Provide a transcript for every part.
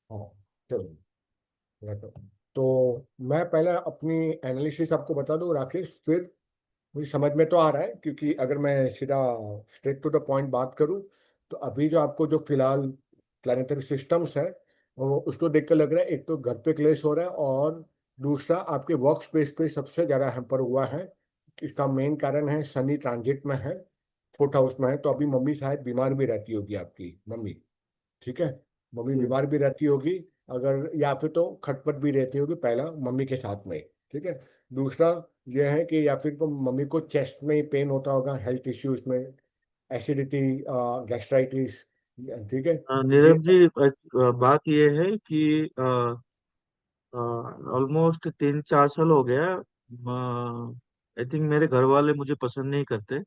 हाँ, चलो। तो मैं पहले अपनी एनालिसिस आपको बता दूं राकेश, फिर मुझे समझ में तो आ रहा है, क्योंकि अगर मैं सीधा स्ट्रेट टू द पॉइंट बात करूं, तो अभी जो आपको जो फिलहाल प्लानिटरी सिस्टम्स है, वो उसको देख कर लग रहा है एक तो घर पे क्लेश हो रहा है, और दूसरा आपके वर्क स्पेस पे सबसे ज़्यादा हैम्पर हुआ है। इसका मेन कारण है शनि ट्रांजिट में है, फोर्थ हाउस में है, तो अभी मम्मी शायद बीमार भी रहती होगी आपकी मम्मी। ठीक है, मम्मी जी। बीमार भी रहती होगी, अगर या फिर तो खटपट भी रहती होगी, पहला मम्मी के साथ में। ठीक है। दूसरा यह है कि या फिर तो मम्मी को चेस्ट में पेन होता होगा, हेल्थ इश्यूज में, एसिडिटी, गैस्ट्राइटिस। ठीक है। ये नीरव जी, बात ये है कि ऑलमोस्ट 3-4 साल हो गया। आई थिंक मेरे घर वाले मुझे पसंद नहीं करते।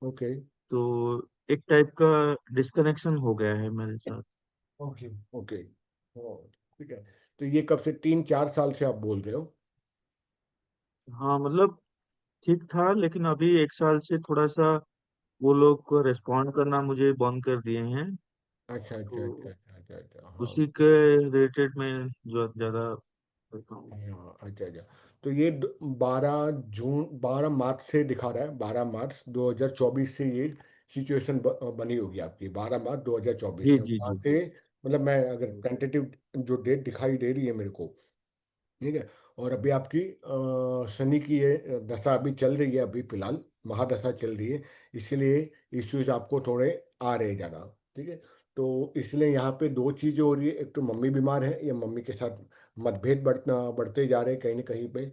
ओके। तो एक टाइप का डिस्कनेक्शन हो गया है मेरे साथ। ओके। ओके। ठीक है। तो ये कब से, 3-4 साल से आप बोल रहे हो? हाँ मतलब ठीक था, लेकिन अभी 1 साल से थोड़ा सा वो लोग को रेस्पॉन्ड करना मुझे बंद कर दिए हैं। अच्छा अच्छा अच्छा तो अच्छा अच्छा अच्छा, हाँ। उसी के रिलेटेड में जो ज्यादा करता हूँ। हाँ, अच्छा अच्छा। तो ये 12 मार्च से दिखा रहा है, 12 मार्च 2024 से ये सिचुएशन बनी होगी आपकी, 12 मार्च 2024 जी से जी वहां जी। से। मतलब मैं अगर टेंटेटिव जो डेट दिखाई दे रही है मेरे को, ठीक है। और अभी आपकी शनि की ये दशा अभी चल रही है, अभी फिलहाल महादशा चल रही है, इसीलिए इश्यूज आपको थोड़े आ रहे ज़्यादा। ठीक है। तो इसलिए यहाँ पे दो चीज़ें हो रही है, एक तो मम्मी बीमार है, या मम्मी के साथ मतभेद बढ़ते जा रहे हैं कहीं ना कहीं पे।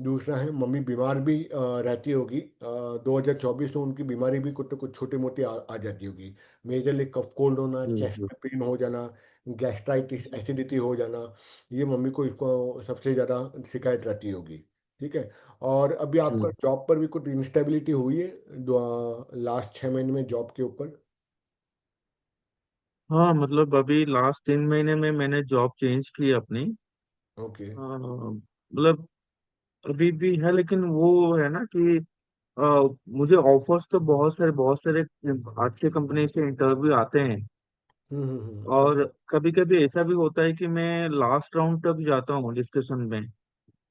दूसरा है मम्मी बीमार भी रहती होगी, 2024 में उनकी बीमारी भी कुछ तो कुछ छोटी मोटी आ जाती होगी। मेजरली कफ कोल्ड होना, जी चेस्ट जी। में पेन हो जाना, गैस्ट्राइटिस, एसिडिटी हो जाना, ये मम्मी को इसको सबसे ज़्यादा शिकायत रहती होगी। ठीक है। और अभी आपका जी। जॉब पर भी कुछ इंस्टेबिलिटी हुई है लास्ट 6 महीने में जॉब के ऊपर? हाँ मतलब अभी लास्ट 3 महीने में मैंने जॉब चेंज की अपनी। ओके। मतलब अभी भी है, लेकिन वो है ना कि मुझे ऑफर्स तो बहुत सारे अच्छे कंपनी से इंटरव्यू आते हैं। और कभी कभी ऐसा भी होता है कि मैं लास्ट राउंड तक जाता हूँ डिस्कशन में।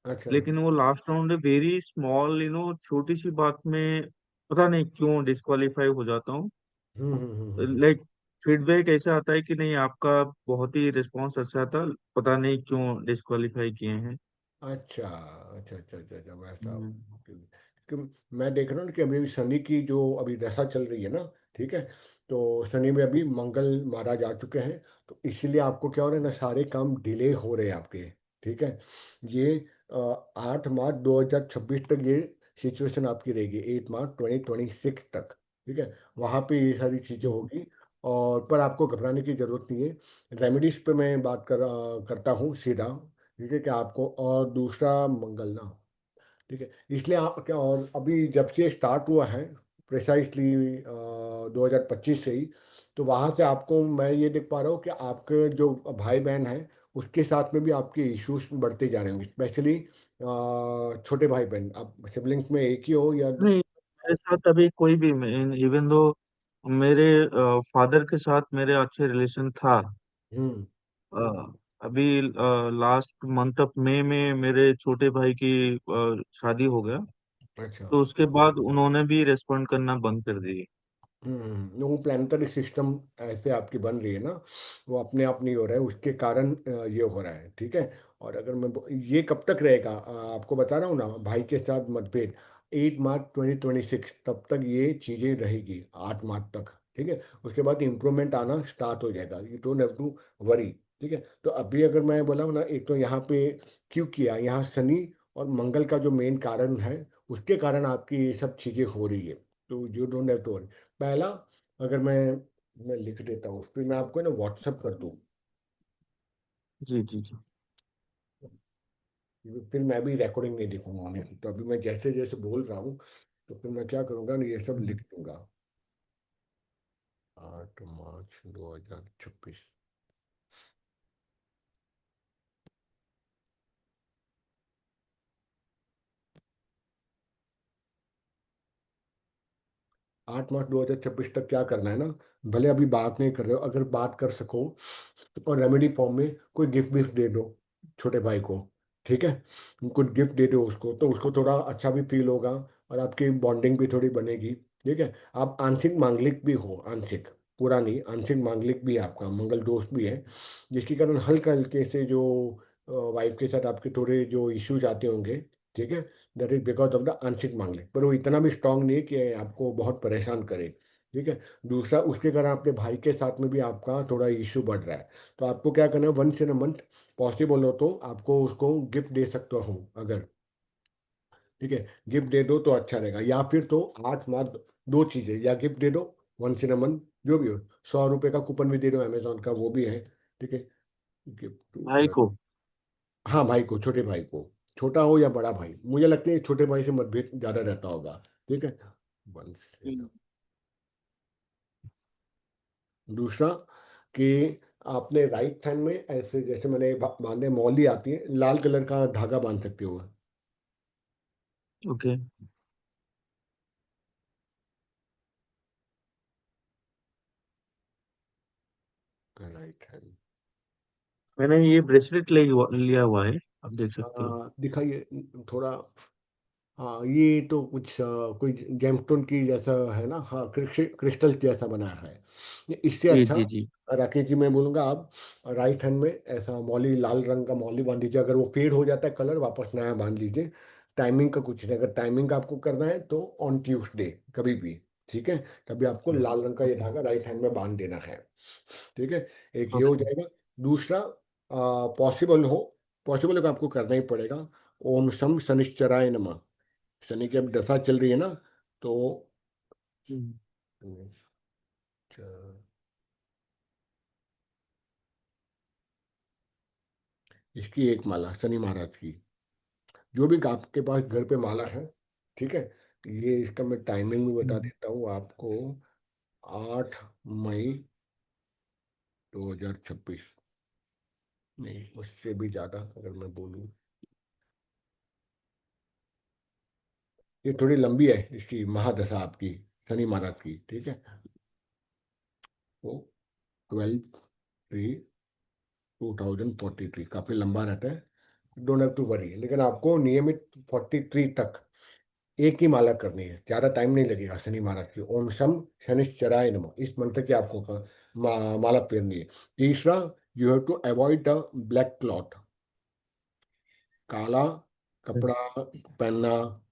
अच्छा। लेकिन वो लास्ट राउंड वेरी स्मॉल, छोटी सी बात में पता नहीं क्यों डिस्क्वालीफाई हो जाता हूँ। लाइक फीडबैक ऐसा आता है कि नहीं, आपका बहुत ही रिस्पॉन्स अच्छा था, पता नहीं क्यों डिस्क्वालीफाई किए हैं। अच्छा अच्छा अच्छा अच्छा अच्छा, वैसा। हम्म। कि मैं देख रहा हूँ कि अभी शनि की जो अभी दशा चल रही है ना, ठीक है, तो शनि में अभी मंगल महाराज आ चुके हैं, तो इसीलिए आपको क्या हो रहा है ना, सारे काम डिले हो रहे हैं आपके। ठीक है। ये 8 मार्च 2026 तक ये सिचुएशन आपकी रहेगी, 8 मार्च 2026 तक। ठीक है। वहाँ पे ये सारी चीज़ें होगी, और पर आपको घबराने की जरूरत नहीं है। रेमेडीज पे मैं बात करता हूँ सीधा। ठीक है, क्या आपको, और दूसरा मंगल ना। ठीक है। इसलिए आप क्या, और अभी जब से स्टार्ट हुआ है प्रिसाइसली 2025 से ही, तो वहाँ से आपको मैं ये देख पा रहा हूँ कि आपके जो भाई बहन हैं, उसके साथ में भी आपके इश्यूज बढ़ते जा रहे होंगे, स्पेशली छोटे भाई बहन। आप सिबलिंग्स में एक ही हो या नहीं, मेरे साथ अभी कोई भी, इवन दो मेरे फादर के साथ मेरे अच्छे रिलेशन था। हम्म। अ, अभी लास्ट मंथ ऑफ मई में मेरे छोटे भाई की शादी हो गया। अच्छा। तो उसके बाद उन्होंने भी रेस्पॉन्ड करना बंद कर दी। वो प्लानिटरी सिस्टम ऐसे आपकी बन रही है ना, वो अपने आप नहीं हो रहा है, उसके कारण ये हो रहा है। ठीक है। और अगर ये कब तक रहेगा, आपको बता रहा हूँ ना, भाई के साथ मतभेद 8 मार्च 2026 तब तक ये चीज़ें रहेगी, 8 मार्च तक। ठीक है। उसके बाद इम्प्रूवमेंट आना स्टार्ट हो जाएगा, you don't have to worry. ठीक है। तो अभी अगर मैं बोला हूँ ना, एक तो यहाँ पे क्यों किया, यहाँ शनि और मंगल का जो मेन कारण है, उसके कारण आपकी ये सब चीज़ें हो रही है। तो you don't have to worry. पहला, अगर मैं लिख देता हूँ, फिर मैं आपको ना व्हाट्सअप कर दूँ, जी जी जी। फिर मैं भी रिकॉर्डिंग नहीं दिखूंगा उन्हें, तो अभी मैं जैसे जैसे बोल रहा हूँ, तो फिर मैं क्या करूँगा ना, ये सब लिख दूंगा। 8 मार्च 2026। 8 मार्च 2026 तक क्या करना है ना, भले अभी बात नहीं कर रहे हो, अगर बात कर सको और रेमेडी फॉर्म में कोई गिफ्ट विफ्ट दे दो छोटे भाई को, ठीक है। कुछ गिफ्ट दे दो उसको, तो उसको थोड़ा अच्छा भी फील होगा और आपकी बॉन्डिंग भी थोड़ी बनेगी, ठीक है। आप आंशिक मांगलिक भी हो, आंशिक, पूरा नहीं, आंशिक मांगलिक भी है आपका, मंगल दोष भी है, जिसके कारण हल्के हल्के से जो वाइफ के साथ आपके थोड़े जो इश्यूज आते होंगे, ठीक है, that is because of the आंशिक मांगलिक, पर वो इतना भी स्ट्रांग नहीं है कि आपको बहुत परेशान करे, ठीक है। दूसरा, उसके कारण आपके भाई के साथ में भी आपका थोड़ा इश्यू बढ़ रहा है, तो आपको क्या करना है, once in a month possible हो तो आपको उसको गिफ्ट दे सकते हो अगर, ठीक है, गिफ्ट दे दो तो अच्छा रहेगा, या फिर तो 8 मार्च, दो चीजें, या गिफ्ट दे दो वंस इन अ मंथ, जो भी हो, 100 रुपये का कूपन भी दे दो अमेजोन का, वो भी है, ठीक है। भाई गिफ्ट, को। हाँ भाई को, छोटे भाई को, छोटा हो या बड़ा भाई, मुझे लगता है छोटे भाई से मतभेद ज्यादा रहता होगा, ठीक है। वंस इन हम्म, अ, दूसरा कि आपने राइट हैंड में ऐसे, जैसे मैंने बांधे मौली आती है, लाल कलर का धागा बांध सकते हो, ओके। Right hand. मैंने ये ब्रेसलेट लिया हुआ है, आप देख सकते हो। दिखाइए थोड़ा। हाँ, ये तो कुछ कोई जेमस्टोन की जैसा है ना, हाँ, क्रिस्टल जैसा बना है, इससे जी अच्छा, जी जी। राकेश जी मैं बोलूँगा आप राइट हैंड में ऐसा मौली, लाल रंग का मौली बांध दीजिए, अगर वो फेड हो जाता है कलर वापस नया बांध लीजिए। टाइमिंग का कुछ नहीं, अगर टाइमिंग का आपको करना है तो ऑन ट्यूसडे कभी भी, ठीक है, तभी आपको लाल रंग का ये धागा राइट हैंड में बांध देना है, ठीक है। एक ये हो ओके। जाएगा। दूसरा, पॉसिबल हो, पॉसिबल है, आपको करना ही पड़ेगा, ओम शम शनिश्चराय नमः, शनि की अब दशा चल रही है ना, तो हम्म, इसकी एक माला शनि महाराज की, जो भी आपके पास घर पे माला है, ठीक है, ये इसका मैं टाइमिंग भी बता हम्म, देता हूँ आपको, 8 मई 2026, नहीं उससे भी ज़्यादा अगर मैं बोलूँ, ये थोड़ी लंबी है इसकी महादशा आपकी, शनि महाराज की, ठीक है, वो 12/3/2043, काफ़ी लंबा रहता है, डोंट हैव टू वरी, लेकिन आपको नियमित 43 तक एक ही माला करनी है, ज्यादा टाइम नहीं लगेगा, शनि महाराज की, ओम शम शनिश्चराय नमः, इस मंत्र की आपको माला पहननी है। तीसरा, you have to avoid the black cloth, काला कपड़ा पहनना,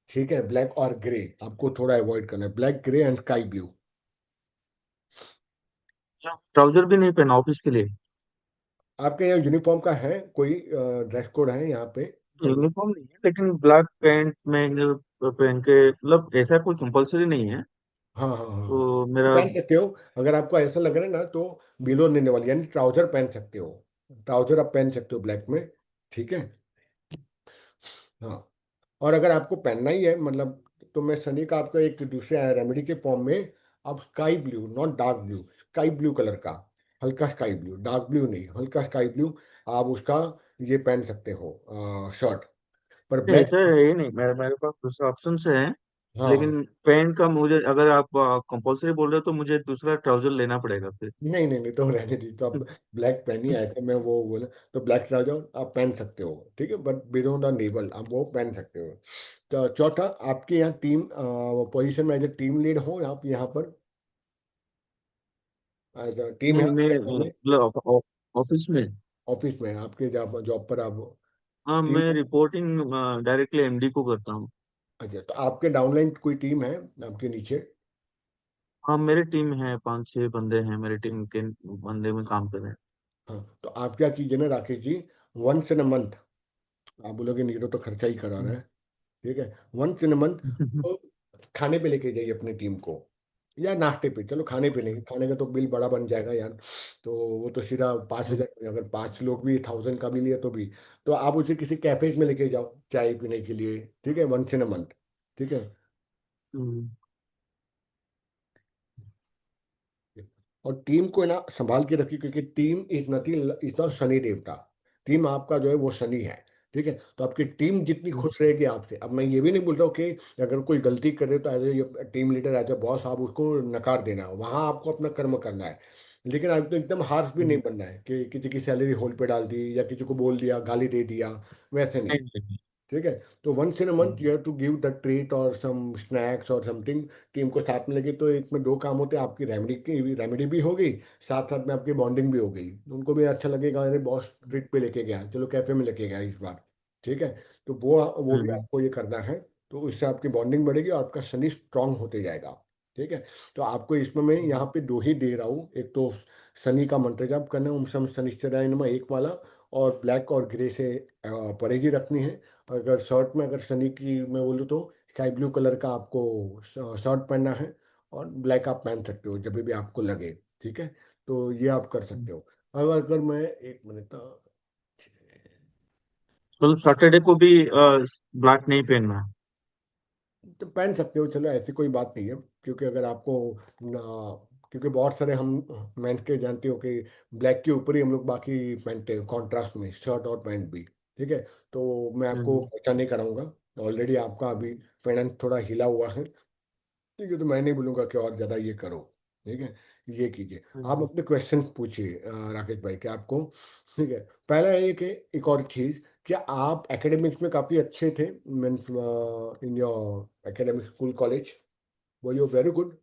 ठीक है, ब्लैक और ग्रे आपको थोड़ा अवॉइड करना है, black grey and sky blue. Trouser भी नहीं पहना ऑफिस के लिए। आपके यहाँ यूनिफॉर्म का है कोई ड्रेस कोड है यहाँ पे, चलो। यूनिफॉर्म नहीं है, लेकिन ब्लैक पैंट में पहन के, मतलब ऐसा कोई कंपलसरी नहीं है। हाँ हाँ हाँ हाँ। तो तो मेरा। पहन सकते हो, अगर आपको ऐसा लग रहा है ना तो बिलो देने वाली, यानी ट्राउजर पहन सकते हो, ट्राउजर आप पहन सकते हो ब्लैक में, ठीक है। हाँ, और अगर आपको पहनना ही है मतलब, तो मैं सनी का आपका एक दूसरे रेमेडी के फॉर्म में, आप sky blue, not dark blue, sky blue colour का, हल्का स्काई ब्लू, डार्क ब्लू नहीं, हल्का स्काई ब्लू, आप उसका ये पहन सकते हो शर्ट, पर नहीं, ब्लैक। ऐसा है ही नहीं, मेरे पास दूसरा ऑप्शन से है। हाँ, लेकिन पैंट का मुझे, अगर आप कंपलसरी बोल रहे हो तो मुझे दूसरा ट्राउजर लेना पड़ेगा फिर। नहीं नहीं नहीं, तो रहने दी, तो आप ब्लैक पहनिए, ऐसे में वो बोले, तो ब्लैक ट्राउजर आप पहन सकते हो, ठीक है, बट बिलो द नेवल आप वो पहन सकते हो। तो चौथा, आपके यहाँ टीम पोजीशन में एज ए टीम लीड हो आप यहाँ पर, एज टीम है नहीं, मैं आपके यहाँ में, मतलब ऑफिस में। ऑफिस में आपके जॉब जॉब पर आप हाँ, टीम मैं है। रिपोर्टिंग डायरेक्टली एमडी को करता हूँ। अच्छा, तो आपके डाउनलाइन कोई टीम है आपके नीचे? हाँ, मेरी टीम है, 5-6 बंदे हैं मेरी टीम के, बंदे में काम कर रहे हैं। हाँ, तो आप क्या कीजिए ना Rakesh ji, once in a month, आप बोलोगे नीरो तो खर्चा ही करा रहा है, ठीक है, वंस इन अ मंथ तो खाने पे लेके जाइए अपनी टीम को, या नाश्ते पे, चलो खाने पे नहीं, खाने का तो बिल बड़ा बन जाएगा यार, तो वो तो सीधा 5,000, अगर 5 लोग भी 1,000 का भी लिए तो भी, तो आप उसे किसी कैफे में लेके जाओ चाय पीने के लिए, ठीक है, वंस इन अ मंथ, ठीक है। हम्म, और टीम को ना संभाल के रखिए, क्योंकि team is nothing, is not Shani देवता, टीम आपका जो है वो शनि है, ठीक है, तो आपकी टीम जितनी हम्म, खुश रहेगी आपसे, अब मैं ये भी नहीं बोल रहा हूँ कि अगर कोई गलती करे तो as a team leader, as a boss, आप उसको नकार देना, वहाँ आपको अपना कर्म करना है। लेकिन आप तो एकदम हार्श भी नहीं हम्म, बनना है कि किसी की सैलरी होल्ड पे डाल दी या किसी को बोल दिया, गाली दे दिया, वैसे नहीं। नहीं नहीं। ठीक है, तो once in a month hmm, you have to give the treat और सम स्नैक्स और समथिंग। टीम को साथ में लगे तो एक में दो काम होते हैं, आपकी रेमेडी भी होगी, साथ साथ में आपकी बॉन्डिंग भी हो गई, उनको भी अच्छा लगेगा, अरे बॉस ट्रीट पे लेके गया, चलो कैफे में लेके गया इस बार। ठीक है, तो वो भी हम्म, आपको ये करना है। तो उससे आपकी बॉन्डिंग बढ़ेगी और आपका शनि स्ट्रांग होते जाएगा। ठीक है, तो आपको इसमें मैं यहाँ पे दो ही दे रहा हूँ, एक तो शनि का मंत्र जाप करना है, ओम शम शनिश्चराय नमः, एक वाला, और ब्लैक और ग्रे से परहेजी रखनी है। अगर शर्ट में, अगर सनी की मैं बोलूँ तो स्काई ब्लू कलर का आपको शर्ट पहनना है, और ब्लैक आप पहन सकते हो जब भी आपको लगे। ठीक है, तो ये आप कर हम्म। सकते हो। अगर अगर मैं एक मिनट का, मतलब सैटरडे को भी ब्लैक नहीं पहनना है? तो पहन सकते हो, चलो ऐसी कोई बात नहीं है। क्योंकि अगर आपको ना, क्योंकि बहुत सारे हम मेंस के जानते हो कि ब्लैक के ऊपर ही हम लोग बाकी पहनते हैं, कॉन्ट्रास्ट में शर्ट और पैंट भी। ठीक है, तो मैं आपको हम्म, खर्चा नहीं कराऊंगा। ऑलरेडी आपका अभी फाइनेंस थोड़ा हिला हुआ है। ठीक है, तो मैं नहीं बोलूंगा कि और ज़्यादा ये करो। ठीक है, ये कीजिए। आप हम्म। अपने क्वेश्चन पूछिए राकेश भाई, कि आपको, ठीक है, पहला ये कि एक और चीज़, क्या आप एकेडमिक्स में काफ़ी अच्छे थे, means in your academic school college, वो यू वेरी गुड?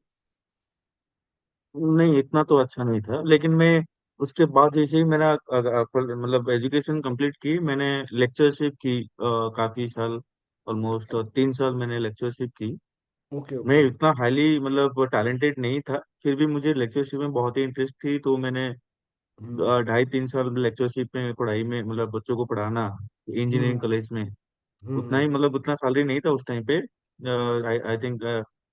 नहीं, इतना तो अच्छा नहीं था, लेकिन मैं उसके बाद जैसे ही मेरा मतलब एजुकेशन कंप्लीट की, मैंने लेक्चरशिप की काफी साल, ऑलमोस्ट 3 साल मैंने लेक्चरशिप की। ओके मैं ओके। इतना हाईली मतलब टैलेंटेड नहीं था, फिर भी मुझे लेक्चरशिप में बहुत ही इंटरेस्ट थी, तो मैंने हम्म 2.5 3 साल लेक्चरशिप में पढ़ाई में, मतलब बच्चों को पढ़ाना इंजीनियरिंग हम्म कॉलेज में। उतना हम्म ही मतलब उतना सैलरी नहीं था उस टाइम पे। आई आई थिंक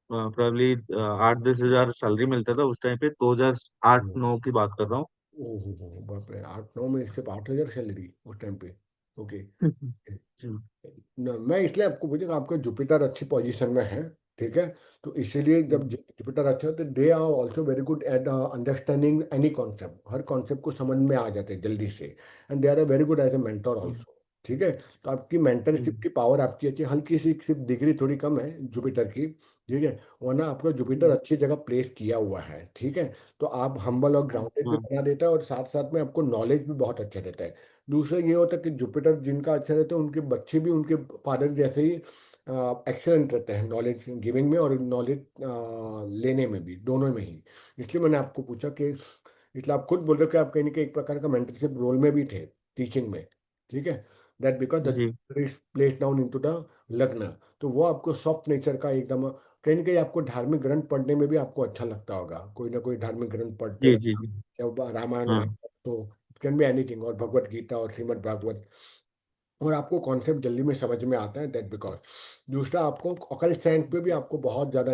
प्रोबेबली 8-10 हजार सैलरी मिलता था उस टाइम पे, 2008-9 की बात कर रहा हूँ। ओहो, बाप रे, 8 9 में सिर्फ 8,000 सैलरी उस टाइम पे? ओके। जी न, मैं इसलिए आपको पूछूंगा, आपका जुपिटर अच्छी पोजीशन में है। ठीक है, तो इसीलिए जब जुपिटर अच्छा हो तो they are also very good at understanding any concept, हर कॉन्सेप्ट को समझ में आ जाते हैं जल्दी से। And they are very good as a mentor also. ठीक है, तो आपकी मेंटरशिप की पावर आपकी अच्छी, हल्की सी सिर्फ डिग्री थोड़ी कम है जुपिटर की। ठीक है, वरना आपका जुपिटर अच्छी जगह प्लेस किया हुआ है। ठीक है, तो आप हम्बल और ग्राउंडेड भी हाँ बना देता है, और साथ साथ में आपको नॉलेज भी बहुत अच्छा देता है। दूसरा ये होता है कि जुपिटर जिनका अच्छा रहता है, उनके बच्चे भी उनके फादर जैसे ही एक्सेलेंट रहते हैं नॉलेज गिविंग में और नॉलेज लेने में भी, दोनों में ही। इसलिए मैंने आपको पूछा कि, इसलिए आप खुद बोल रहे हो कि आप कहीं ना कहीं एक प्रकार का मेंटरशिप रोल में भी थे, टीचिंग में। ठीक है, that because the G is place down into the लग्न। तो वो आपको सॉफ्ट नेचर का एकदम, कहीं ना कहीं आपको धार्मिक ग्रंथ पढ़ने में भी आपको अच्छा लगता होगा, कोई ना कोई धार्मिक ग्रंथ पढ़ते जी जी रहना, जी। या रामायण हाँ महाभारत, तो इट कैन बी एनीथिंग, और भगवत गीता और श्रीमद् भागवत, और आपको कॉन्सेप्ट जल्दी में समझ में आता है, दैट बिकॉज। दूसरा, आपको ऑकल्ट साइंस पे भी आपको बहुत ज़्यादा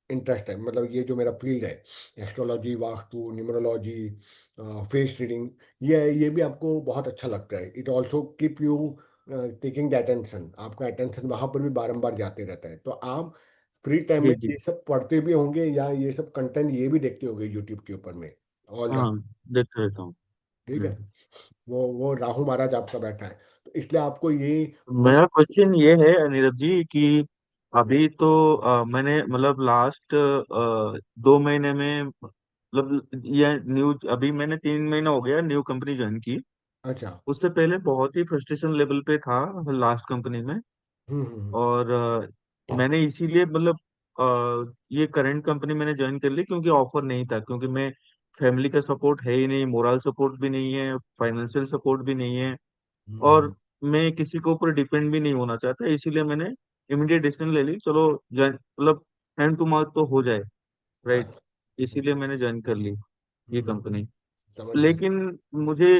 इंटरेस्ट है, मतलब ये जो मेरा फील्ड है, astrology, vastu, numerology, face reading, ये भी आपको बहुत अच्छा लगता है। It also keep you taking the attention, आपका अटेंशन वहाँ पर भी बारंबार जाते रहता है। तो आप फ्री टाइम में जी जी। ये सब पढ़ते भी होंगे, या ये सब कंटेंट ये भी देखते होंगे यूट्यूब के ऊपर में ऑल हाँ, राउंड। देखते रहता हूँ। ठीक है, हम्म। वो राहु महाराज आपका बैठा है, तो इसलिए आपको ये मेरा क्वेश्चन ये है नीरज जी कि अभी तो मैंने मतलब लास्ट 2 महीने में, मतलब ये न्यू, अभी मैंने 3 महीना हो गया न्यू कंपनी ज्वाइन की। अच्छा। उससे पहले बहुत ही फ्रस्ट्रेशन लेवल पे था लास्ट कंपनी में। हम्म। और मैंने इसीलिए मतलब ये करंट कंपनी मैंने ज्वाइन कर ली, क्योंकि ऑफर नहीं था, क्योंकि मैं, फैमिली का सपोर्ट है ही नहीं, मोरल सपोर्ट भी नहीं है, फाइनेंशियल सपोर्ट भी नहीं है, हम्म, और मैं किसी के ऊपर डिपेंड भी नहीं होना चाहता, इसीलिए मैंने इमीडिएट डिसीजन ले ली, चलो ज्वाइन, मतलब हैंड टू माउथ तो हो जाए, राइट। अच्छा। इसीलिए मैंने ज्वाइन कर ली ये हम्म, कंपनी। समझ गया। लेकिन मुझे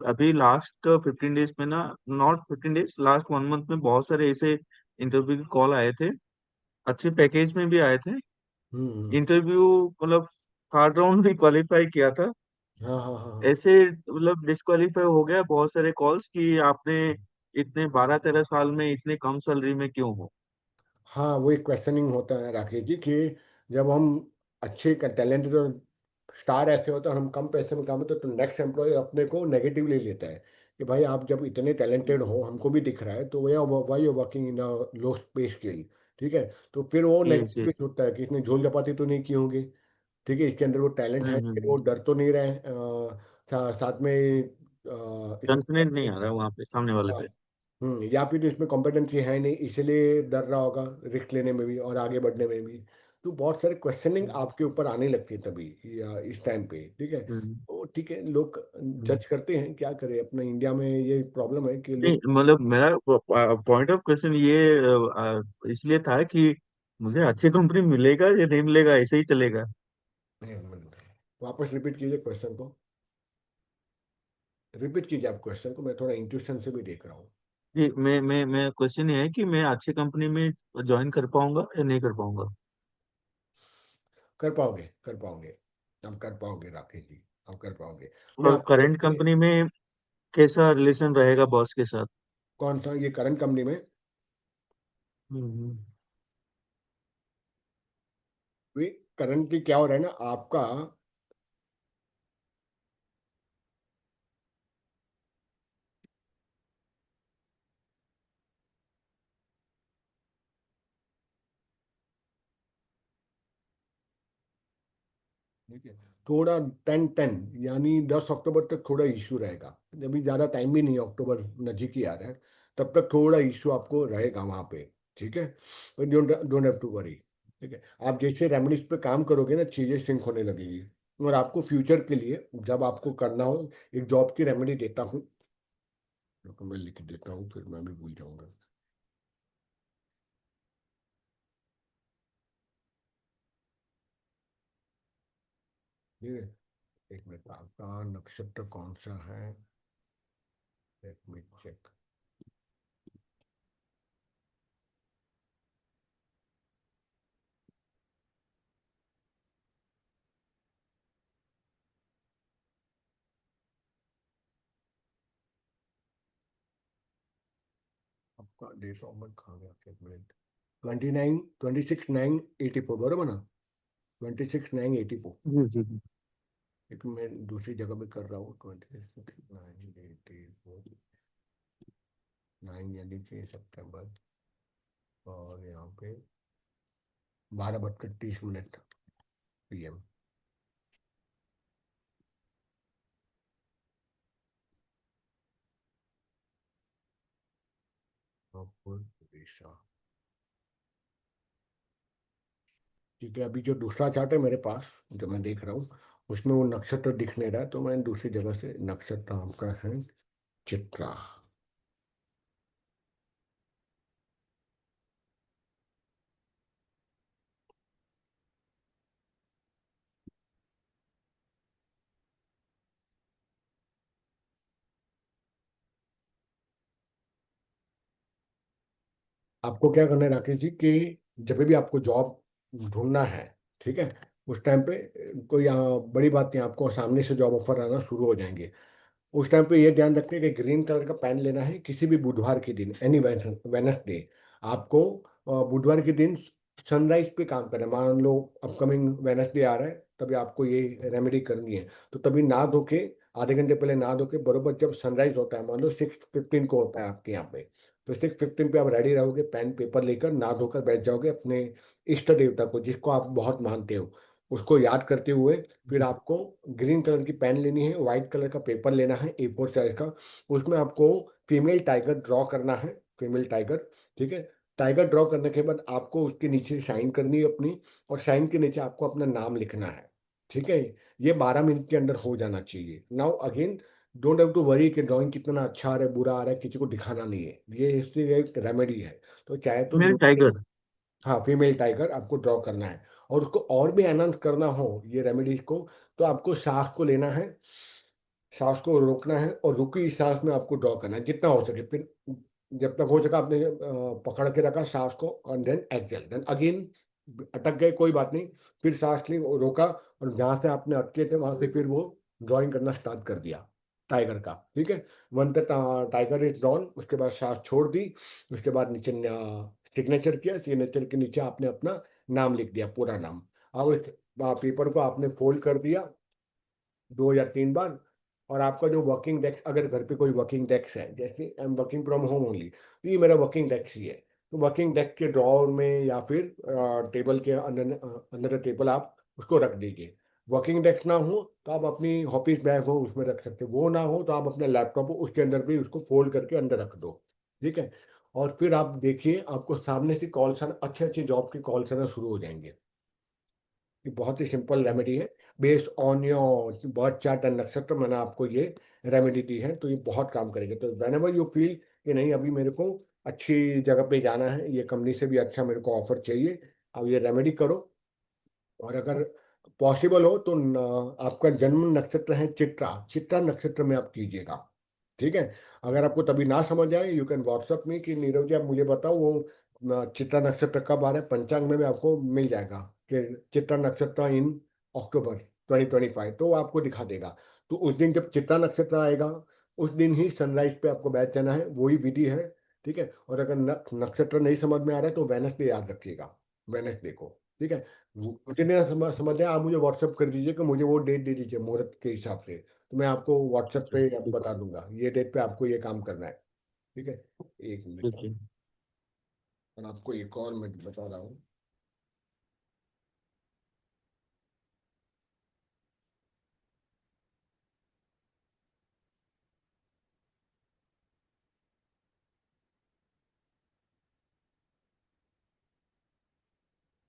अभी लास्ट 15 डेज में ना, नॉट 15 डेज, लास्ट 1 मंथ में बहुत सारे ऐसे इंटरव्यू के कॉल आए थे, अच्छे पैकेज में भी आए थे। हम्म। इंटरव्यू मतलब थर्ड राउंड भी क्वालिफाई किया था, हाँ हाँ हाँ हाँ। ऐसे मतलब डिस्क्वालीफाई हो गया बहुत सारे कॉल्स कि आपने इतने 12-13 साल में इतने कम सैलरी में क्यों हो। हाँ, वो एक क्वेश्चनिंग होता है राकेश जी, कि जब हम अच्छे टैलेंटेड और स्टार ऐसे होते हैं और हम कम पैसे में काम होते हैं, तो नेक्स्ट एम्प्लॉय अपने को नेगेटिवली लेता है, कि भाई आप जब इतने टैलेंटेड हो, हमको भी दिख रहा है, तो वही वाई यू वर्किंग इन लो पे स्केल। ठीक है, तो फिर वो यस नेगेटिव भी यस। सोचता है कि इसने झोल चपाती तो नहीं की होंगी। ठीक है, इसके अंदर वो टैलेंट है, फिर वो हम्म। डर तो नहीं रहे, साथ में इसमें कॉन्फिडेंट नहीं आ रहा है वहां पे सामने वाले हाँ, पे। या फिर इसमें कॉम्पिटेंसी है नहीं, इसलिए डर रहा होगा रिस्क लेने में भी और आगे बढ़ने में भी। तो बहुत सारे क्वेश्चनिंग आपके ऊपर आने लगती है तभी, या इस टाइम पे। ठीक है, हम्म। तो ठीक है, लोग हम्म। जज करते हैं, क्या करें, अपने इंडिया में ये प्रॉब्लम है कि नहीं लोग। मतलब मेरा पॉइंट ऑफ क्वेश्चन ये इसलिए था कि मुझे अच्छी कंपनी मिलेगा या नहीं मिलेगा, ऐसे ही चलेगा। एक मिनट, वापस रिपीट कीजिए क्वेश्चन को, रिपीट कीजिए आप क्वेश्चन को, मैं थोड़ा इंट्यूशन से भी देख रहा हूँ। जी, मैं क्वेश्चन ये है कि मैं अच्छी कंपनी में ज्वाइन कर पाऊंगा या नहीं कर पाऊंगा। कर पाओगे, कर पाओगे, आप कर पाओगे राकेश जी, आप कर पाओगे। मैं और आपको करंट कंपनी में कैसा रिलेशन रहेगा बॉस के साथ। कौन सा, ये करंट कंपनी में हम्म। भी करंटली क्या हो रहा है ना आपका, ठीक है, थोड़ा 10-10 यानी 10 अक्टूबर तक थोड़ा इश्यू रहेगा। अभी ज़्यादा टाइम भी नहीं है, अक्टूबर नज़दीक ही आ रहा है, तब तक थोड़ा इश्यू आपको रहेगा वहाँ पे। ठीक है, don't don't have to worry. ठीक है, आप जैसे रेमडीज पे काम करोगे ना, चीज़ें सिंक होने लगेगी। और आपको फ्यूचर के लिए जब आपको करना हो, एक जॉब की रेमेडी देता हूँ, तो मैं लिख देता हूँ, फिर मैं भी भूल जाऊंगा। ठीक है, एक मिनट, आपका नक्षत्र कौन सा है, लेट मी चेक। आपका डेट ऑफ बर्थ कहाँ गया, एक मिनट। 29, 26/9/84 बरोबर ना, 26/9/84। जी जी जी। एक मैं दूसरी जगह पे कर रहा हूँ, 26/9/84, 9 यानी कि सितंबर, और यहाँ पे 12:30 PM। उड़ीसा। ठीक है, अभी जो दूसरा चार्ट है मेरे पास, जो मैं देख रहा हूँ, उसमें वो नक्षत्र दिख नहीं रहा है, तो मैं दूसरी जगह से, नक्षत्र आपका है चित्रा। आपको क्या करना है राकेश जी, कि जब भी आपको जॉब ढूंढना है, ठीक है, उस टाइम पे कोई बड़ी बात नहीं, आपको सामने से जॉब ऑफर आना शुरू हो जाएंगे। उस टाइम पे ये ध्यान रखना है कि ग्रीन कलर का पेन लेना है, किसी भी बुधवार के दिन, एनी वेनसडे आपको बुधवार के दिन सनराइज पे काम करना है। मान लो अपकमिंग वेनसडे आ रहा है, तभी आपको ये रेमेडी करनी है। तो तभी नहा धो के, आधे घंटे पहले नहा धो के, बरोबर जब सनराइज होता है, मान लो 6:15 को होता है आपके यहाँ पे, तो 6:15 पे आप रेडी रहोगे, पेन पेपर लेकर नहा धोकर बैठ जाओगे अपने इष्ट देवता को, जिसको आप बहुत मानते हो, उसको याद करते हुए। फिर जी। आपको ग्रीन कलर की पेन लेनी है, व्हाइट कलर का पेपर लेना है A4 साइज का, उसमें आपको फीमेल टाइगर ड्रॉ करना है, फीमेल टाइगर। ठीक है, टाइगर ड्रॉ करने के बाद आपको उसके नीचे साइन करनी है अपनी, और साइन के नीचे आपको अपना नाम लिखना है। ठीक है, ये 12 मिनट के अंदर हो जाना चाहिए। Now again, don't have to worry कि ड्राइंग कितना अच्छा आ रहा है बुरा आ रहा है, किसी को दिखाना नहीं है, ये इसलिए एक रेमेडी है। तो चाहे तो मेल टाइगर। हाँ, फीमेल टाइगर आपको ड्रॉ करना है। और उसको और भी एनहांस करना हो ये रेमेडीज को, तो आपको सांस को लेना है, सांस को रोकना है, और रुकी सांस में आपको ड्रॉ करना है जितना हो सके। फिर जब तक हो सका आपने पकड़ के रखा सांस को, और देन एक्सेल, देन अगेन अटक गए कोई बात नहीं, फिर सांस ली और रोका, और जहाँ से आपने अटके थे वहां से फिर वो ड्राइंग करना स्टार्ट कर दिया टाइगर का। ठीक है, one the tiger is drawn, उसके बाद सांस छोड़ दी, उसके बाद नीचे सिग्नेचर किया, सिग्नेचर के नीचे आपने अपना नाम लिख दिया, पूरा नाम। और पेपर को आपने फोल्ड कर दिया 2 या 3 बार, और आपका जो वर्किंग डेस्क, अगर घर पे कोई वर्किंग डेस्क है, जैसे I am working from home only, तो ये मेरा वर्किंग डेस्क ही है। तो वर्किंग डेस्क के ड्रॉर में या फिर टेबल के अंदर, अंदर टेबल आप उसको रख दीजिए। वर्किंग डेस्क ना हो तो आप अपनी ऑफिस बैग हो उसमें रख सकते हो, वो ना हो तो आप अपने लैपटॉप हो उसके अंदर भी उसको फोल्ड करके अंदर रख दो। ठीक है। और फिर आप देखिए आपको सामने से कॉल्स आना, अच्छे अच्छे जॉब के कॉल्स आना शुरू हो जाएंगे। ये बहुत ही सिंपल रेमेडी है, based on your birth chart and नक्षत्र। मैंने आपको ये रेमेडी दी है, तो ये बहुत काम करेगा। तो वेन एवर यू फील कि नहीं अभी मेरे को अच्छी जगह पे जाना है, ये कंपनी से भी अच्छा मेरे को ऑफर चाहिए, अब ये रेमेडी करो। और अगर पॉसिबल हो तो आपका जन्म नक्षत्र है चित्रा, चित्रा नक्षत्र में आप कीजिएगा। ठीक है। अगर आपको तभी ना समझ आए, यू कैन व्हाट्सअप में कि नीरव जी आप मुझे बताओ वो चित्रा नक्षत्र कब आ रहा है, पंचांग में भी आपको मिल जाएगा कि चित्रा नक्षत्र इन अक्टूबर 2025, तो वो आपको दिखा देगा। तो उस दिन जब चित्रा नक्षत्र आएगा, उस दिन ही सनराइज पे आपको बैठ जाना है, वही विधि है। ठीक है। और अगर नक्षत्र नहीं समझ में आ रहा है तो वेनसडे याद रखिएगा, वेनसडे को। ठीक है। मुझे नहीं समझ आया, आप मुझे व्हाट्सअप कर दीजिए कि मुझे वो डेट दे दीजिए मुहूर्त के हिसाब से, तो मैं आपको व्हाट्सएप अच्छा पे ठीक बता दूंगा ये डेट पे आपको ये काम करना है। ठीक है। एक मिनट। ठीक है। और आपको एक और मैं बता रहा हूँ।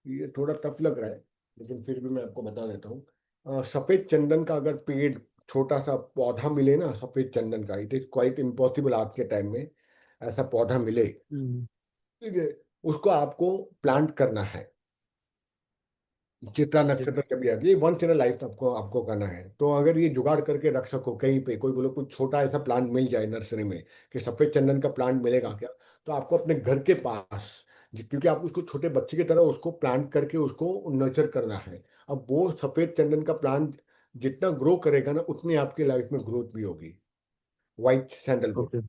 ये थोड़ा टफ लग रहा है, लेकिन फिर भी मैं आपको बता देता हूँ। सफेद चंदन का अगर पेड़, छोटा सा पौधा मिले ना सफेद चंदन का, इट इज क्वाइट इम्पॉसिबल आज के टाइम में ऐसा पौधा मिले। हम्म। ठीक है। उसको आपको प्लांट करना है चित्रा ठीक नक्षत्र जब भी आएगी, ये वंस इन लाइफ आपको आपको करना है। तो अगर ये जुगाड़ करके रख सको कहीं पे, कोई बोलो कुछ छोटा ऐसा प्लांट मिल जाए नर्सरी में कि सफेद चंदन का प्लांट मिलेगा क्या, तो आपको अपने घर के पास, क्योंकि आप उसको छोटे बच्चे की तरह उसको प्लांट करके उसको नर्चर करना है। अब वो सफेद चंदन का प्लांट जितना ग्रो करेगा ना, उतनी आपकी लाइफ में ग्रोथ भी होगी। White sandalwood. ओके।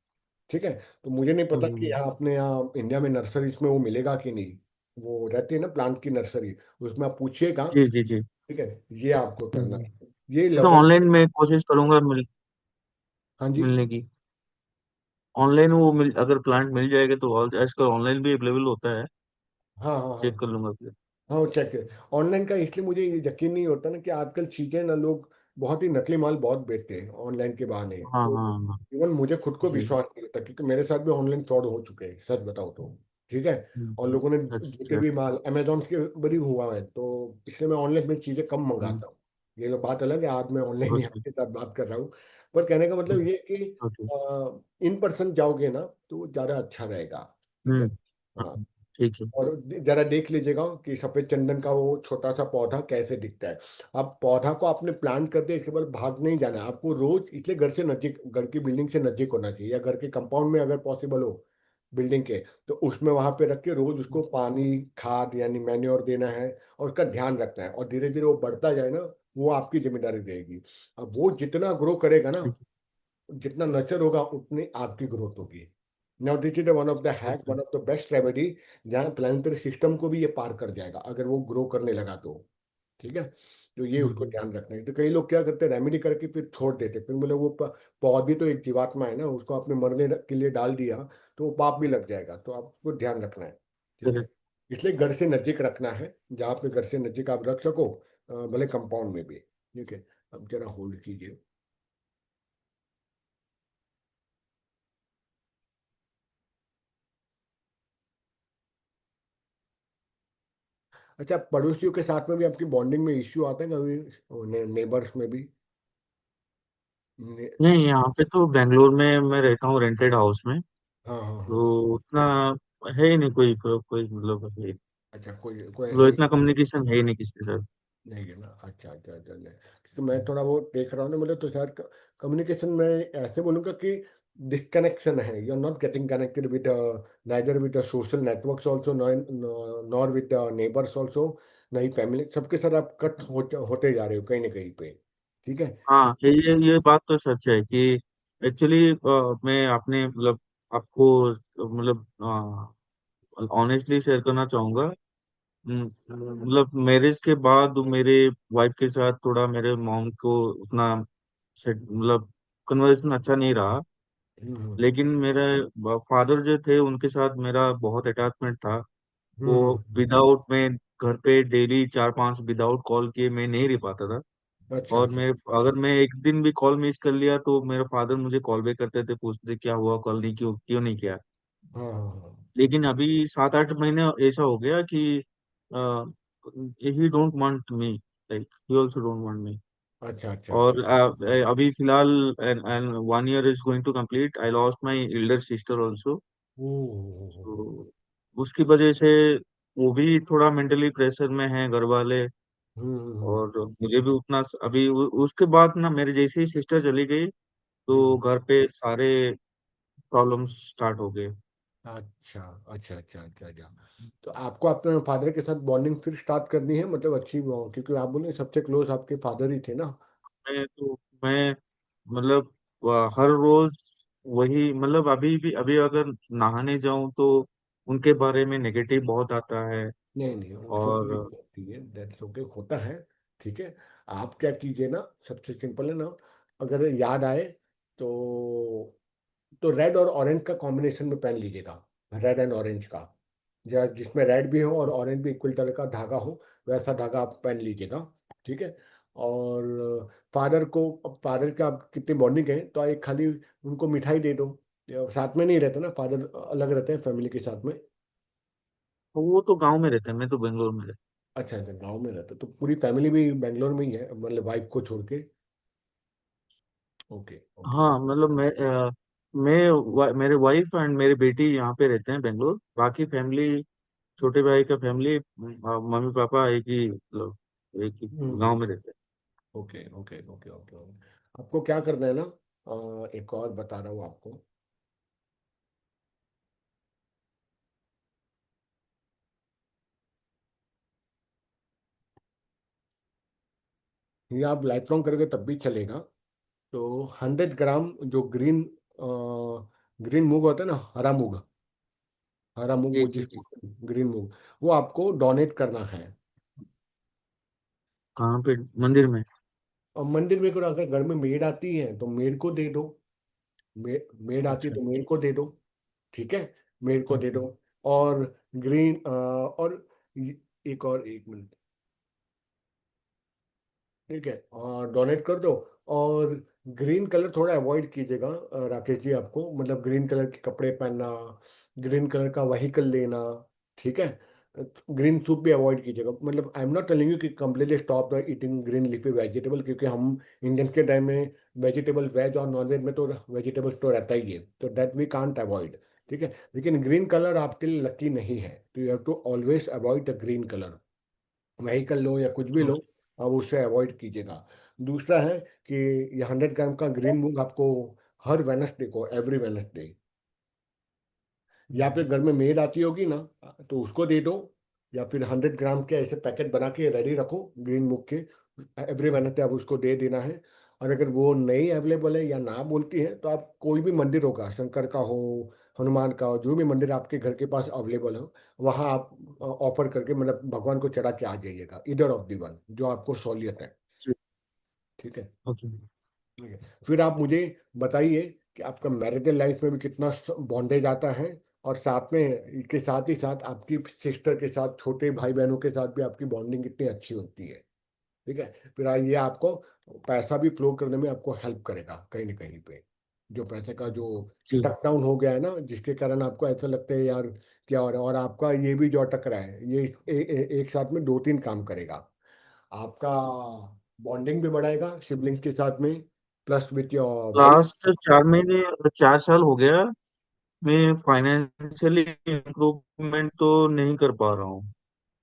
ठीक है। तो मुझे नहीं पता कि हम्म। यहाँ अपने यहाँ इंडिया में नर्सरीज में वो मिलेगा कि नहीं, वो रहती है ना प्लांट की नर्सरी, उसमें आप पूछिएगा। जी जी जी। ठीक है। ये आपको करना हम्म। है, ये तो लगभग। ऑनलाइन में कोशिश करूंगा हाँ जी। मिलने की। ऑनलाइन वो अगर प्लांट मिल जाएगा तो आजकल ऑनलाइन भी अवेलेबल होता है। हाँ हाँ हाँ। चेक कर लूंगा फिर। हाँ वो चेक है। ऑनलाइन का इसलिए मुझे ये यकीन नहीं होता ना कि आजकल चीजें ना लोग बहुत ही नकली माल बहुत बेचते हैं ऑनलाइन के बहाने, हाँ तो हाँ हाँ। इवन मुझे खुद को जी। विश्वास नहीं होता, क्योंकि मेरे साथ भी ऑनलाइन फ्रॉड हो चुके हैं सच बताओ तो। ठीक है। और लोगों ने जितने अच्छा। भी माल अमेजोन के बड़ी हुआ है, तो इसलिए मैं ऑनलाइन में चीजें कम हम्म। मंगाता हूँ। ये लोग बात अलग है, आज मैं ऑनलाइन ही अच्छा। आपके साथ बात कर रहा हूँ। पर कहने का मतलब ये कि ओके। इन पर्सन जाओगे ना तो ज्यादा अच्छा रहेगा। ठीक है। हम्म। हाँ। हाँ, ठीक है। और जरा देख लीजिएगा कि सफेद चंदन का वो छोटा सा पौधा कैसे दिखता है। अब पौधा को आपने प्लांट कर दिया, इसके बाद भाग नहीं जाना है आपको, रोज इसलिए घर से नजदीक, घर की बिल्डिंग से नजदीक होना चाहिए, या घर के कंपाउंड में अगर पॉसिबल हो बिल्डिंग के, तो उसमें वहां पे रख के रोज उसको पानी, खाद यानी मैन्योर देना है, और उसका ध्यान रखना है, और धीरे धीरे वो बढ़ता जाए ना, वो आपकी जिम्मेदारी रहेगी। अब वो जितना ग्रो करेगा ना, ठीक जितना नर्चर होगा उतनी आपकी ग्रोथ होगी। Now this is one of the है। हैक, अच्छा। One of the best remedy, जहाँ प्लानिटरी सिस्टम को भी ये पार कर जाएगा अगर वो ग्रो करने लगा तो। ठीक है। तो ये उसको हम्म। ध्यान रखना है। तो कई लोग क्या करते हैं, रेमेडी करके फिर छोड़ देते, फिर बोले वो पौधी तो एक जीवात्मा है ना, उसको आपने मरने के लिए डाल दिया तो वो पाप भी लग जाएगा, तो आपको ध्यान रखना है। ठीक है। चलिए। इसलिए घर से नजदीक रखना है, जहाँ पे घर से नजदीक आप रख सको, भले कंपाउंड में भी। ठीक है। अब जरा होल्ड कीजिए। अच्छा, पड़ोसियों के साथ में भी आपकी बॉन्डिंग में इश्यू आता है कभी, नेबर्स में भी? ने, नहीं, यहाँ पे तो बेंगलोर में मैं रहता हूँ रेंटेड हाउस में। हाँ हाँ हाँ। तो उतना है ही नहीं, कोई मतलब अच्छा, कोई कोई मतलब ऐसे इतना कम्युनिकेशन है ही नहीं किसी के साथ। नहीं है ना? अच्छा अच्छा अच्छा, नहीं, क्योंकि मैं थोड़ा वो देख रहा हूँ ना, मतलब तो शायद कम्युनिकेशन में ऐसे बोलूँगा कि डिस्कनेक्शन है, you are not getting connected with, neither with social networks also, nor with neighbours also, नहीं फैमिली, सबके साथ आप कट होते जा रहे हो कहीं ना कहीं पे। ठीक है। हाँ, ये बात तो सच है कि एक्चुअली मैं आपने मतलब आपको मतलब ऑनेस्टली शेयर करना चाहूंगा। मतलब मैरिज के बाद मेरे वाइफ के साथ थोड़ा मेरे मॉम को उतना सेट मतलब कन्वर्सेशन अच्छा नहीं रहा। हम्म लेकिन मेरे फादर जो थे उनके साथ मेरा बहुत अटैचमेंट था। वो हम्म। विदाउट मैं घर पे डेली 4-5 विदाउट कॉल किए मैं नहीं रह पाता था। अच्छा और अच्छा। मैं अगर मैं एक दिन भी कॉल मिस कर लिया तो मेरे फादर मुझे कॉल बैक करते थे, पूछते क्या हुआ, कॉल नहीं, क्यों क्यों नहीं किया। हाँ हाँ हाँ। लेकिन अभी 7-8 महीने ऐसा हो गया कि he don't want me, like he also don't want me. अच्छा अच्छा अच्छा। और अभी फिलहाल 1 year is going to complete, I lost my elder sister also. तो उसकी वजह से वो भी थोड़ा मेंटली प्रेशर में है, घर वाले। हम्म और मुझे भी उतना अभी उसके बाद ना, मेरे जैसे ही सिस्टर चली गई तो हम्म। घर पे सारे प्रॉब्लम्स स्टार्ट हो गए। अच्छा अच्छा अच्छा अच्छा अच्छा। तो आपको अपने फादर के साथ बॉन्डिंग फिर स्टार्ट करनी है, मतलब अच्छी क्योंकि आप बोले सबसे क्लोज आपके फादर ही थे ना। मैं मतलब हर रोज वही, मतलब अभी अगर नहाने जाऊं तो उनके बारे में नेगेटिव बहुत आता है। नहीं नहीं, छोटी और होती है, दैट्स ओके, होता है। ठीक है। आप क्या कीजिए ना, सबसे सिंपल है ना, अगर याद आए तो रेड और ऑरेंज का कॉम्बिनेशन में पहन लीजिएगा। रेड एंड ऑरेंज का, या जिसमें रेड भी हो और ऑरेंज भी इक्वल कलर का धागा हो, वैसा धागा आप पहन लीजिएगा। ठीक है। और फादर का आप कितनी बॉन्डिंग है तो एक खाली उनको मिठाई दे दो। या साथ में नहीं रहते ना फादर, अलग रहते हैं फैमिली के साथ में। वो तो गांव में रहते हैं, मैं तो बेंगलोर में रहता अच्छा अच्छा, गाँव में रहते तो पूरी फैमिली भी बेंगलोर में ही है, मतलब वाइफ को छोड़ के। ओके हूँ। ओके। हाँ मतलब मेरे वाइफ एंड मेरी बेटी यहाँ पे रहते हैं बेंगलोर। बाकी फैमिली, छोटे भाई का फैमिली, मम्मी पापा एक ही, मतलब एक ही गांव हम्म। में रहते हैं। Okay okay okay okay okay. आपको क्या करना है ना, एक और बता रहा हूँ आपको। ये आप लाइफ लॉन्ग करोगे तब भी चलेगा। तो 100 ग्राम जो ग्रीन मूंग होता है ना, हरा मूंग जी वो जी जी। जिसको ग्रीन मूंग, वो आपको डोनेट करना है। कहाँ पे? मंदिर में? और मंदिर में अगर घर में मेड आती है तो मेड को दे दो। मेड आती है अच्छा। तो मेड को दे दो। ठीक है, मेड को दे हम्म। दो। और और एक और, एक मिनट। ठीक है, और डोनेट कर दो। और ग्रीन कलर थोड़ा अवॉइड कीजिएगा राकेश जी, आपको मतलब ग्रीन कलर के कपड़े पहनना, ग्रीन कलर का व्हीकल लेना। ठीक है। ग्रीन सूप भी अवॉइड कीजिएगा, मतलब I am not telling you कि completely stop eating green leafy vegetable, क्योंकि हम इंडियंस के टाइम में वेजिटेबल, वेज और नॉन वेज में तो वेजिटेबल्स तो रहता ही है, तो दैट वी कांट अवॉइड। ठीक है, लेकिन ग्रीन कलर आपके लिए लकी नहीं है, तो you have to always avoid the green colour. Vehicle लो या कुछ भी लो, अब उससे अवॉइड कीजिएगा। दूसरा है कि ये 100 ग्राम का ग्रीन मूंग आपको हर वेनसडे को, एवरी वेनसडे, या फिर घर में मेड आती होगी ना तो उसको दे दो, या फिर 100 ग्राम के ऐसे पैकेट बना के रेडी रखो ग्रीन मूंग के, एवरी वेनसडे आप उसको दे देना है। और अगर वो नहीं अवेलेबल है या ना बोलती है तो आप कोई भी मंदिर होगा, शंकर का हो, हनुमान का हो, जो भी मंदिर आपके घर के पास अवेलेबल हो, वहाँ आप ऑफर करके मतलब भगवान को चढ़ा के आ जाइएगा, इधर ऑफ दी वन जो आपको सहूलियत है। जी। ठीक है। ओके। ठीक है। फिर आप मुझे बताइए कि आपका मैरिटल लाइफ में भी कितना बॉन्डेज आता है, और साथ में इसके साथ ही साथ आपकी सिस्टर के साथ, छोटे भाई बहनों के साथ भी आपकी बॉन्डिंग कितनी अच्छी होती है। ठीक है। फिर ये आपको पैसा भी फ्लो करने में आपको हेल्प करेगा कहीं ना कहीं पे, जो पैसे का जो जी। स्टक डाउन हो गया है ना, जिसके कारण आपको ऐसा लगता है यार क्या हो रहा है, और आपका ये भी जो अटक रहा है ये एक साथ में दो तीन काम करेगा। आपका बॉन्डिंग भी बढ़ाएगा सिबलिंग्स के साथ में, plus with your wife. Last 4 महीने, 4 साल हो गया, मैं फाइनेंशियली इम्प्रूवमेंट तो नहीं कर पा रहा हूँ।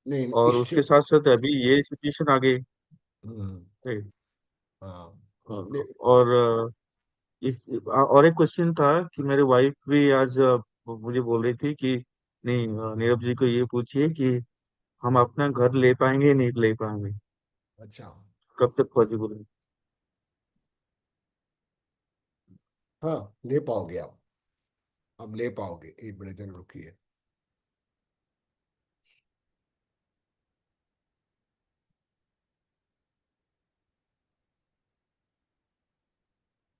नहीं और इससे। उसके साथ साथ अभी ये सिचुएशन आ गई हम्म, है। हाँ। नहीं, और और एक क्वेश्चन था कि मेरी वाइफ भी आज मुझे बोल रही थी कि नहीं, नीरव जी को ये पूछिए कि हम अपना घर ले पाएंगे नहीं ले पाएंगे, अच्छा। कब तक पॉसिबल है। हाँ, ले पाओगे आप, अब ले पाओगे, एक मिनट जरूर रुकिए।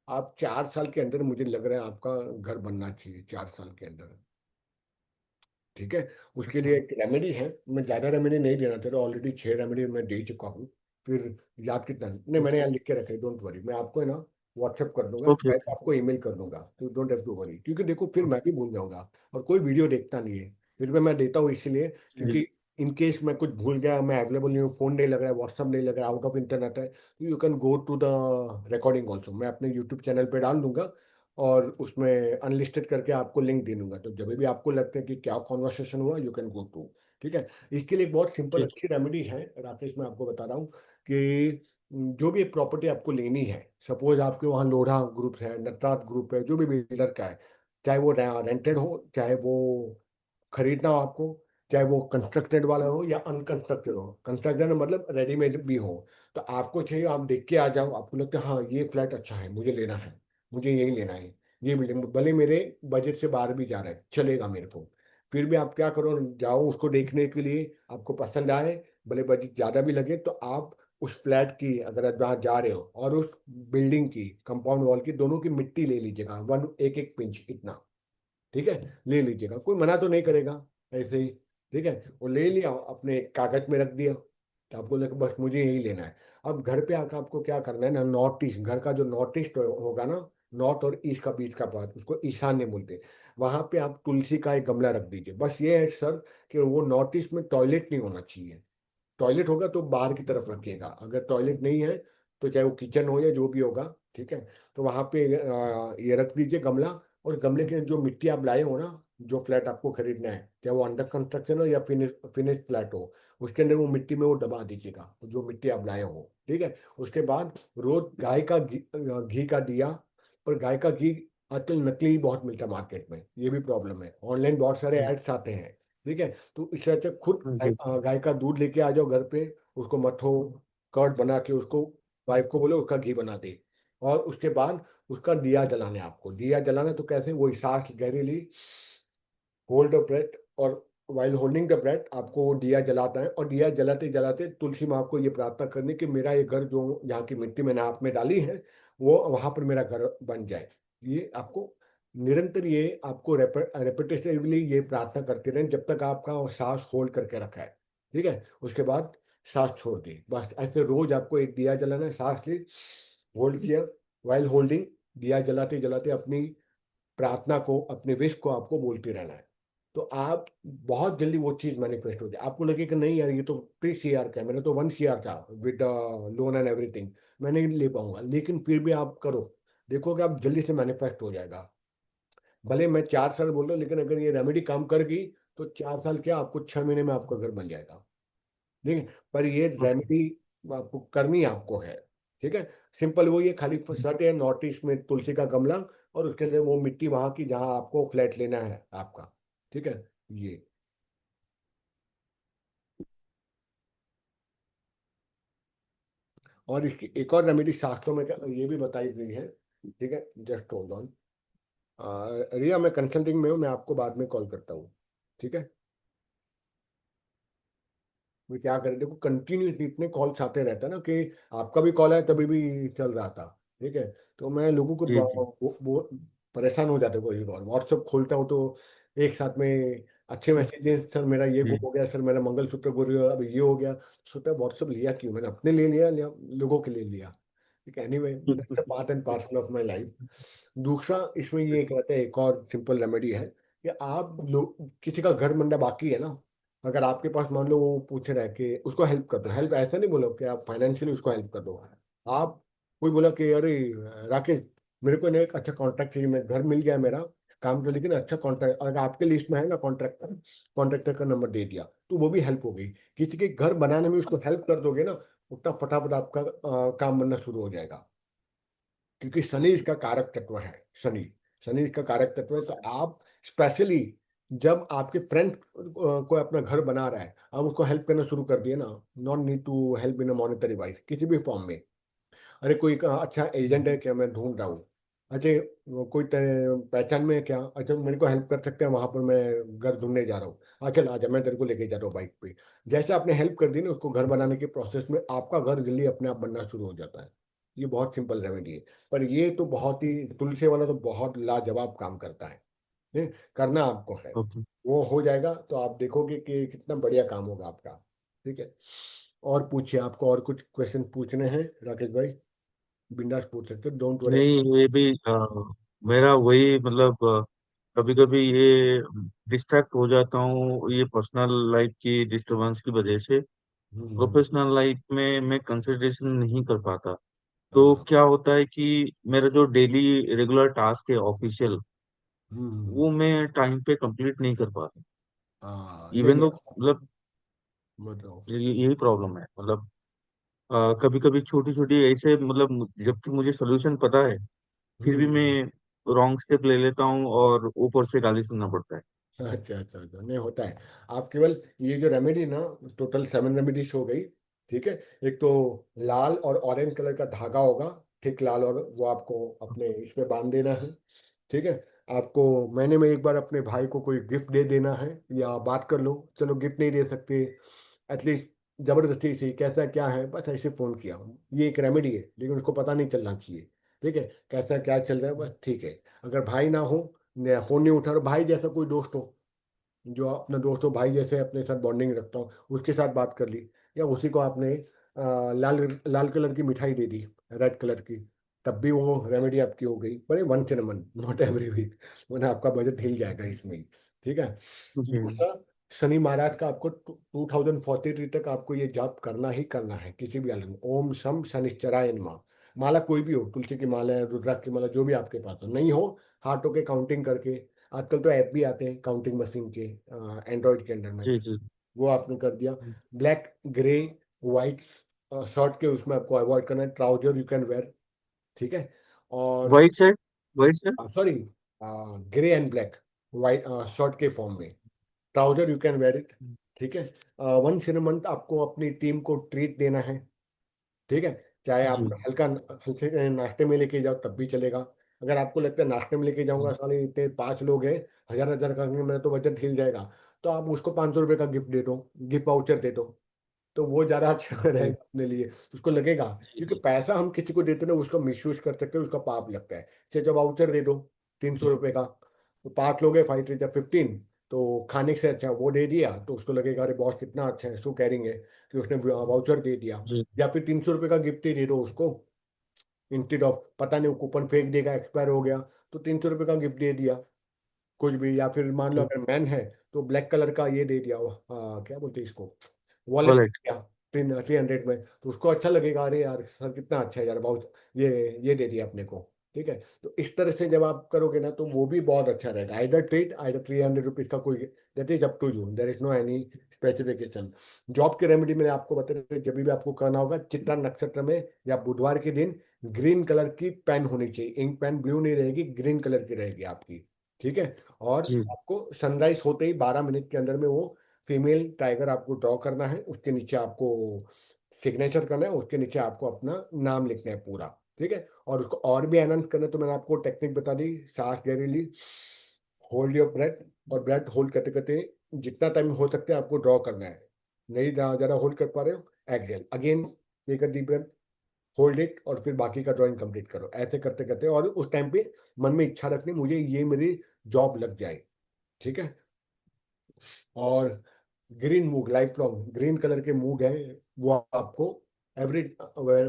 आप 4 साल के अंदर मुझे लग रहा है आपका घर बनना चाहिए, 4 साल के अंदर। ठीक है। उसके लिए अच्छा। एक रेमेडी है, मैं ज़्यादा रेमेडी नहीं देना चाहता, ऑलरेडी 6 रेमेडी मैं दे चुका हूँ। फिर याद कितना नहीं, मैंने यहाँ लिख के रखा है, डोंट वरी, मैं आपको है ना व्हाट्सएप कर दूंगा, ओके मैं ओके। आपको ईमेल कर दूंगा, तो डोंट हैव टू वरी, क्योंकि देखो फिर मैं भी भूल जाऊंगा और कोई वीडियो देखता नहीं है। फिर मैं देता हूँ इसलिए, जी। क्योंकि इन केस मैं कुछ भूल गया, मैं अवेलेबल नहीं हूँ, फोन नहीं लग रहा है, व्हाट्सअप नहीं लग रहा है, आउट ऑफ इंटरनेट है, तो you can go to the recording also, मैं अपने यूट्यूब चैनल पे डाल दूंगा और उसमें अनलिस्टेड करके आपको लिंक दे दूंगा, तो जब भी आपको लगता है कि क्या कॉन्वर्सेशन हुआ, यू कैन गो टू। ठीक है। इसके लिए एक बहुत सिंपल ठीक। अच्छी रेमेडी है राकेश, मैं आपको बता रहा हूँ कि जो भी प्रॉपर्टी आपको लेनी है, सपोज आपके वहाँ लोढ़ा ग्रुप है, नटराज ग्रुप है, जो भी बिल्डर का है, चाहे वो रेंटेड हो, चाहे वो खरीदना हो आपको, चाहे वो कंस्ट्रक्टेड वाला हो या अनकंस्ट्रक्टेड हो, कंस्ट्रक्टेड मतलब रेडीमेड भी हो, तो आपको चाहिए आप देख के आ जाओ, आपको लगता है हाँ ये फ्लैट अच्छा है, मुझे लेना है, मुझे यही लेना है, ये बिल्डिंग भले मेरे बजट से बाहर भी जा रहा है, चलेगा मेरे को। फिर भी आप क्या करो, जाओ उसको देखने के लिए, आपको पसंद आए, भले बजट ज़्यादा भी लगे, तो आप उस फ्लैट की, अगर आप जहाँ जा रहे हो, और उस बिल्डिंग की कंपाउंड वॉल की दोनों की मिट्टी ले लीजिएगा, वन एक एक पिंच इतना। ठीक है। ले लीजिएगा, कोई मना तो नहीं करेगा, ऐसे ही। ठीक है। वो ले लिया, अपने कागज में रख दिया, तो आपको लगा बस मुझे यही लेना है। अब घर पे आकर आपको क्या करना है ना, नॉर्थ ईस्ट, घर का जो नॉर्थ ईस्ट होगा ना, नॉर्थ और ईस्ट का बीच का पार्ट, उसको ईशान्य बोलते हैं। वहां पे आप तुलसी का एक गमला रख दीजिए, बस ये है सर कि वो नॉर्थ ईस्ट में टॉयलेट नहीं होना चाहिए। टॉयलेट होगा तो बाहर की तरफ रखिएगा, अगर टॉयलेट नहीं है तो चाहे वो किचन हो या जो भी होगा, ठीक है, तो वहां पे ये रख दीजिए गमला। और गमले के जो मिट्टी आप लाए हो ना, जो फ्लैट आपको खरीदना है, चाहे वो अंडर कंस्ट्रक्शन हो या फिनिश फ्लैट हो, उसके अंदर वो मिट्टी में वो दबा दीजिएगा, जो मिट्टी आप लाए हो। ठीक है। उसके बाद रोज गाय का घी का दिया, और गाय का घी आजकल नकली बहुत मिलता है मार्केट में, ये भी प्रॉब्लम है, ऑनलाइन बहुत सारे जी। एड्स आते हैं। ठीक है। तो इससे अच्छा खुद जी। गाय का दूध लेके आ जाओ घर पे, उसको मथो, कर्ड बना के उसको वाइफ को बोलो उसका घी बना दे। और उसके बाद उसका दिया जलाना है आपको, दिया जलाना है तो कैसे, वही सांस गहरी ली, होल्ड द ब्रेथ, और वाइल होल्डिंग द ब्रेथ आपको वो दिया जलाता है, और दिया जलाते जलाते तुलसी माँ को ये प्रार्थना करनी कि मेरा ये घर जो यहाँ की मिट्टी मैंने आप में डाली है, वो वहां पर मेरा घर बन जाए। ये आपको निरंतर, ये आपको रेपिटेटिवली ये प्रार्थना करते रहें जब तक आपका वो सांस होल्ड करके रखा है। ठीक है। उसके बाद सांस छोड़ दी, बस ऐसे रोज आपको एक दिया जलाना है, सांस ली, होल्ड किया, वाइल होल्डिंग, दिया जलाते जलाते अपनी प्रार्थना को, अपने विश को आपको बोलते रहना है। तो आप बहुत जल्दी वो चीज मैनिफेस्ट हो जाए, आपको लगे कि नहीं यार ये तो 3 CR का है, मैंने तो 1 CR था विद लोन एंड एवरीथिंग, मैं नहीं ले पाऊंगा, लेकिन फिर भी आप करो, देखोगे आप जल्दी से मैनिफेस्ट हो जाएगा। भले मैं 4 साल बोल रहा हूँ, लेकिन अगर ये रेमेडी काम कर गई तो 4 साल क्या, आपको 6 महीने में आपका घर बन जाएगा। ठीक है। पर ये ओके। रेमेडी आपको करनी आपको है। ठीक है। सिंपल वो ये खाली शर्त है, नॉर्थ ईस्ट में तुलसी का गमला, और उसके अंदर वो मिट्टी वहां की जहां आपको फ्लैट लेना है आपका। ठीक है। ये, और इसकी एक और रेमेडी शास्त्रों में ये भी बताई गई है। ठीक है। Just hold on. रिया, मैं कंसल्टिंग में हूँ, मैं आपको बाद में कॉल करता हूँ। ठीक है। मैं क्या करें, देखो कंटिन्यू इतने कॉल्स आते रहता है ना कि आपका भी कॉल है तभी भी चल रहा था। ठीक है। तो मैं लोगों को जी जी। परेशान हो जाते, कोई और व्हाट्सअप खोलता हूँ तो एक साथ में अच्छे मैसेजेस, सर मेरा ये जी। गुम हो गया, सर मेरा मंगलसूत्र गुम हो गया, अब ये हो गया, सोचा व्हाट्सअप लिया क्यों, मैंने अपने लिए लिया लोगों के लिए लिया। ठीक है। Anyway, that's a part and parcel of my life. दूसरा इसमें ये एक रहता है, एक और सिंपल रेमेडी है कि आप लोग किसी का घर बनना बाकी है ना, अगर आपके पास मान लो वो पूछ रहा है कि उसको हेल्प कर दो, हेल्प ऐसा नहीं बोलो कि आप फाइनेंशियली उसको हेल्प कर दो, आप कोई बोला कि अरे राकेश, मेरे को ना एक अच्छा कॉन्ट्रैक्ट चाहिए, मैं घर मिल गया मेरा काम तो, लेकिन अच्छा कॉन्ट्रैक्ट अगर आपके लिस्ट में है ना, कॉन्ट्रैक्टर, कॉन्ट्रैक्टर का नंबर दे दिया, तो वो भी हेल्प हो गई। किसी के घर बनाने में उसको हेल्प कर दोगे ना, उतना फटाफट आपका काम बनना शुरू हो जाएगा, क्योंकि शनि इसका कारक तत्व है। शनि, शनि इसका कारक तत्व है, तो आप स्पेशली जब आपके फ्रेंड को अपना घर बना रहा है, आप उसको हेल्प करना शुरू कर दिए ना, not need to help in a monetary wise, किसी भी फॉर्म में। अरे कोई अच्छा एजेंट है क्या, मैं ढूंढ रहा हूँ, अच्छा वो कोई पहचान में है क्या, अच्छा मेरे को हेल्प कर सकते हैं, वहां पर मैं घर ढूंढने जा रहा हूँ, अच्छा आजा मैं तेरे को लेके जा रहा हूँ बाइक पे। जैसे आपने हेल्प कर दी ना उसको घर बनाने के प्रोसेस में, आपका घर जल्दी अपने आप बनना शुरू हो जाता है। ये बहुत सिंपल रेमेडी है। पर ये तो बहुत ही, तुलसी वाला तो बहुत लाजवाब काम करता है। नहीं, करना आपको है, ओके। वो हो जाएगा तो आप देखोगे कि कितना बढ़िया काम होगा आपका। ठीक है। और पूछिए, आपको और कुछ क्वेश्चन पूछने हैं राकेश भाई, बिंदास पूछ सकते हो, डोंट वरी। नहीं, ये भी मेरा वही मतलब कभी कभी ये डिस्ट्रैक्ट हो जाता हूँ ये पर्सनल लाइफ की डिस्टरबेंस की वजह से। हम्म। प्रोफेशनल लाइफ में मैं कंसंट्रेशन नहीं कर पाता। तो हाँ। क्या होता है कि मेरा जो डेली रेगुलर टास्क है ऑफिशियल, हम्म। वो मैं टाइम पे कंप्लीट नहीं कर पाता। हाँ, नहीं इवन नहीं, तो मतलब बताओ। यही प्रॉब्लम है मतलब। कभी कभी छोटी छोटी ऐसे मतलब जबकि मुझे सोल्यूशन पता है, फिर भी हम्म। मैं रॉन्ग स्टेप ले लेता हूँ और ऊपर से गाली सुनना पड़ता है। अच्छा अच्छा अच्छा, नहीं होता है। आप केवल ये जो रेमेडी ना, टोटल 7 रेमेडीज हो गई। ठीक है। एक तो लाल और ऑरेंज कलर का धागा होगा, ठीक लाल, और वो आपको अपने इसमें बांध देना है। ठीक है। आपको महीने में एक बार अपने भाई को कोई गिफ्ट दे देना है, या बात कर लो, चलो गिफ्ट नहीं दे सकते, एटलीस्ट जबरदस्ती से कैसा क्या है बस ऐसे फोन किया। ये एक रेमेडी है, लेकिन उसको पता नहीं चलना चाहिए। ठीक है। कैसा क्या चल रहा है बस, ठीक है। अगर भाई ना हो, फोन नहीं उठा रहा, भाई जैसा कोई दोस्त हो, जो अपना दोस्त हो, भाई जैसे अपने साथ बॉन्डिंग रखता हो, उसके साथ बात कर ली। या उसी को आपने लाल लाल कलर की मिठाई दे दी, रेड कलर की, तब भी वो रेमेडी आपकी हो गई, पर once in a month, not every week, वरना आपका बजट हिल जाएगा इसमें ही। ठीक है। जी। दूसरा, शनि महाराज का आपको 2043 तक आपको ये जाप करना ही करना है, किसी भी हालत में। ओम शम शनिश्चराय नमः। माला कोई भी हो, तुलसी की माला है, रुद्राक्ष की माला, जो भी आपके पास हो, नहीं हो हाथों के काउंटिंग करके, आजकल तो ऐप भी आते हैं काउंटिंग मशीन के, एंड्रॉइड के अंदर में, जी जी। वो आपने कर दिया। ब्लैक, ग्रे, वाइट शर्ट के उसमें आपको अवॉइड करना है, ट्राउजर यू कैन वेयर। ठीक है। और white shirt. White shirt. Sorry, grey and black, white shirt के फॉर्म में, trouser you can wear it. ठीक है। वंस इन मंथ आपको अपनी टीम को ट्रीट देना है। ठीक है। चाहे आप जी हल्का, हल्के नाश्ते में लेके जाओ तब भी चलेगा। अगर आपको लगता है नाश्ते में लेके जाऊंगा, साले इतने 5 लोग हैं, 1000 1000 का मेरा तो बजट हिल जाएगा, तो आप उसको 500 रुपये का गिफ्ट दे दो, गिफ्ट वाउचर दे दो, तो वो ज्यादा अच्छा जी रहेगा अपने लिए, उसको लगेगा। जी क्योंकि जी पैसा हम किसी को देते हैं ना, उसका मिसयूज कर सकते हैं, उसका पाप लगता है। चाहे जब वाउचर दे दो 300 रुपये का, तो 5 लोग हैं, 5 3 15, तो खाने से अच्छा वो दे दिया, तो उसको लगेगा अरे बॉस कितना अच्छा है, सो कैरिंग है कि उसने वाउचर दे दिया। जी या फिर 300 रुपये का गिफ्ट ही दे दो उसको, इंस्टेड ऑफ पता नहीं वो कूपन फेंक देगा, एक्सपायर हो गया, तो 300 रुपये का गिफ्ट दे दिया कुछ भी। या फिर मान लो जी। अगर मैन है, तो ब्लैक कलर का ये दे दिया, क्या बोलते हैं इसको, वॉलेट वॉलेट। दिया 300 में, तो उसको अच्छा लगेगा, अरे यार सर कितना अच्छा है यार, बहुत ये दे दिया अपने को। ठीक है। तो इस तरह से जब आप करोगे ना, तो वो भी बहुत अच्छा रहेगा। आइदर ट्रीट, आइदर 300 रुपीज का कोई, that is up to you, there is no any specification. Job की रेमेडी मैंने आपको बता रही, जब भी आपको करना होगा चित्रा नक्षत्र में या बुधवार के दिन, ग्रीन कलर की पेन होनी चाहिए, इंक पेन, ब्लू नहीं रहेगी, ग्रीन कलर की रहेगी आपकी। ठीक है। और जी आपको सनराइज होते ही 12 मिनट के अंदर में वो फीमेल टाइगर आपको ड्रॉ करना है, उसके नीचे आपको सिग्नेचर करना है, उसके नीचे आपको अपना नाम लिखना है पूरा। ठीक है। और उसको और भी एनहांस करना है, तो मैंने आपको टेक्निक बता दी, सांस गहरी ली, होल्ड योर ब्रेथ, और ब्रेथ होल्ड करते करते जितना टाइम हो सकता है आपको ड्रॉ करना है। नहीं ज़्यादा होल्ड कर पा रहे हो, exhale again, take a deep breath, hold it, और फिर बाकी का ड्राइंग कंप्लीट करो, ऐसे करते करते। और उस टाइम पे मन में इच्छा रखनी, मुझे ये मेरी जॉब लग जाए। ठीक है। और ग्रीन मूग, लाइफ लॉन्ग ग्रीन कलर के मूग है, वो आपको एवरी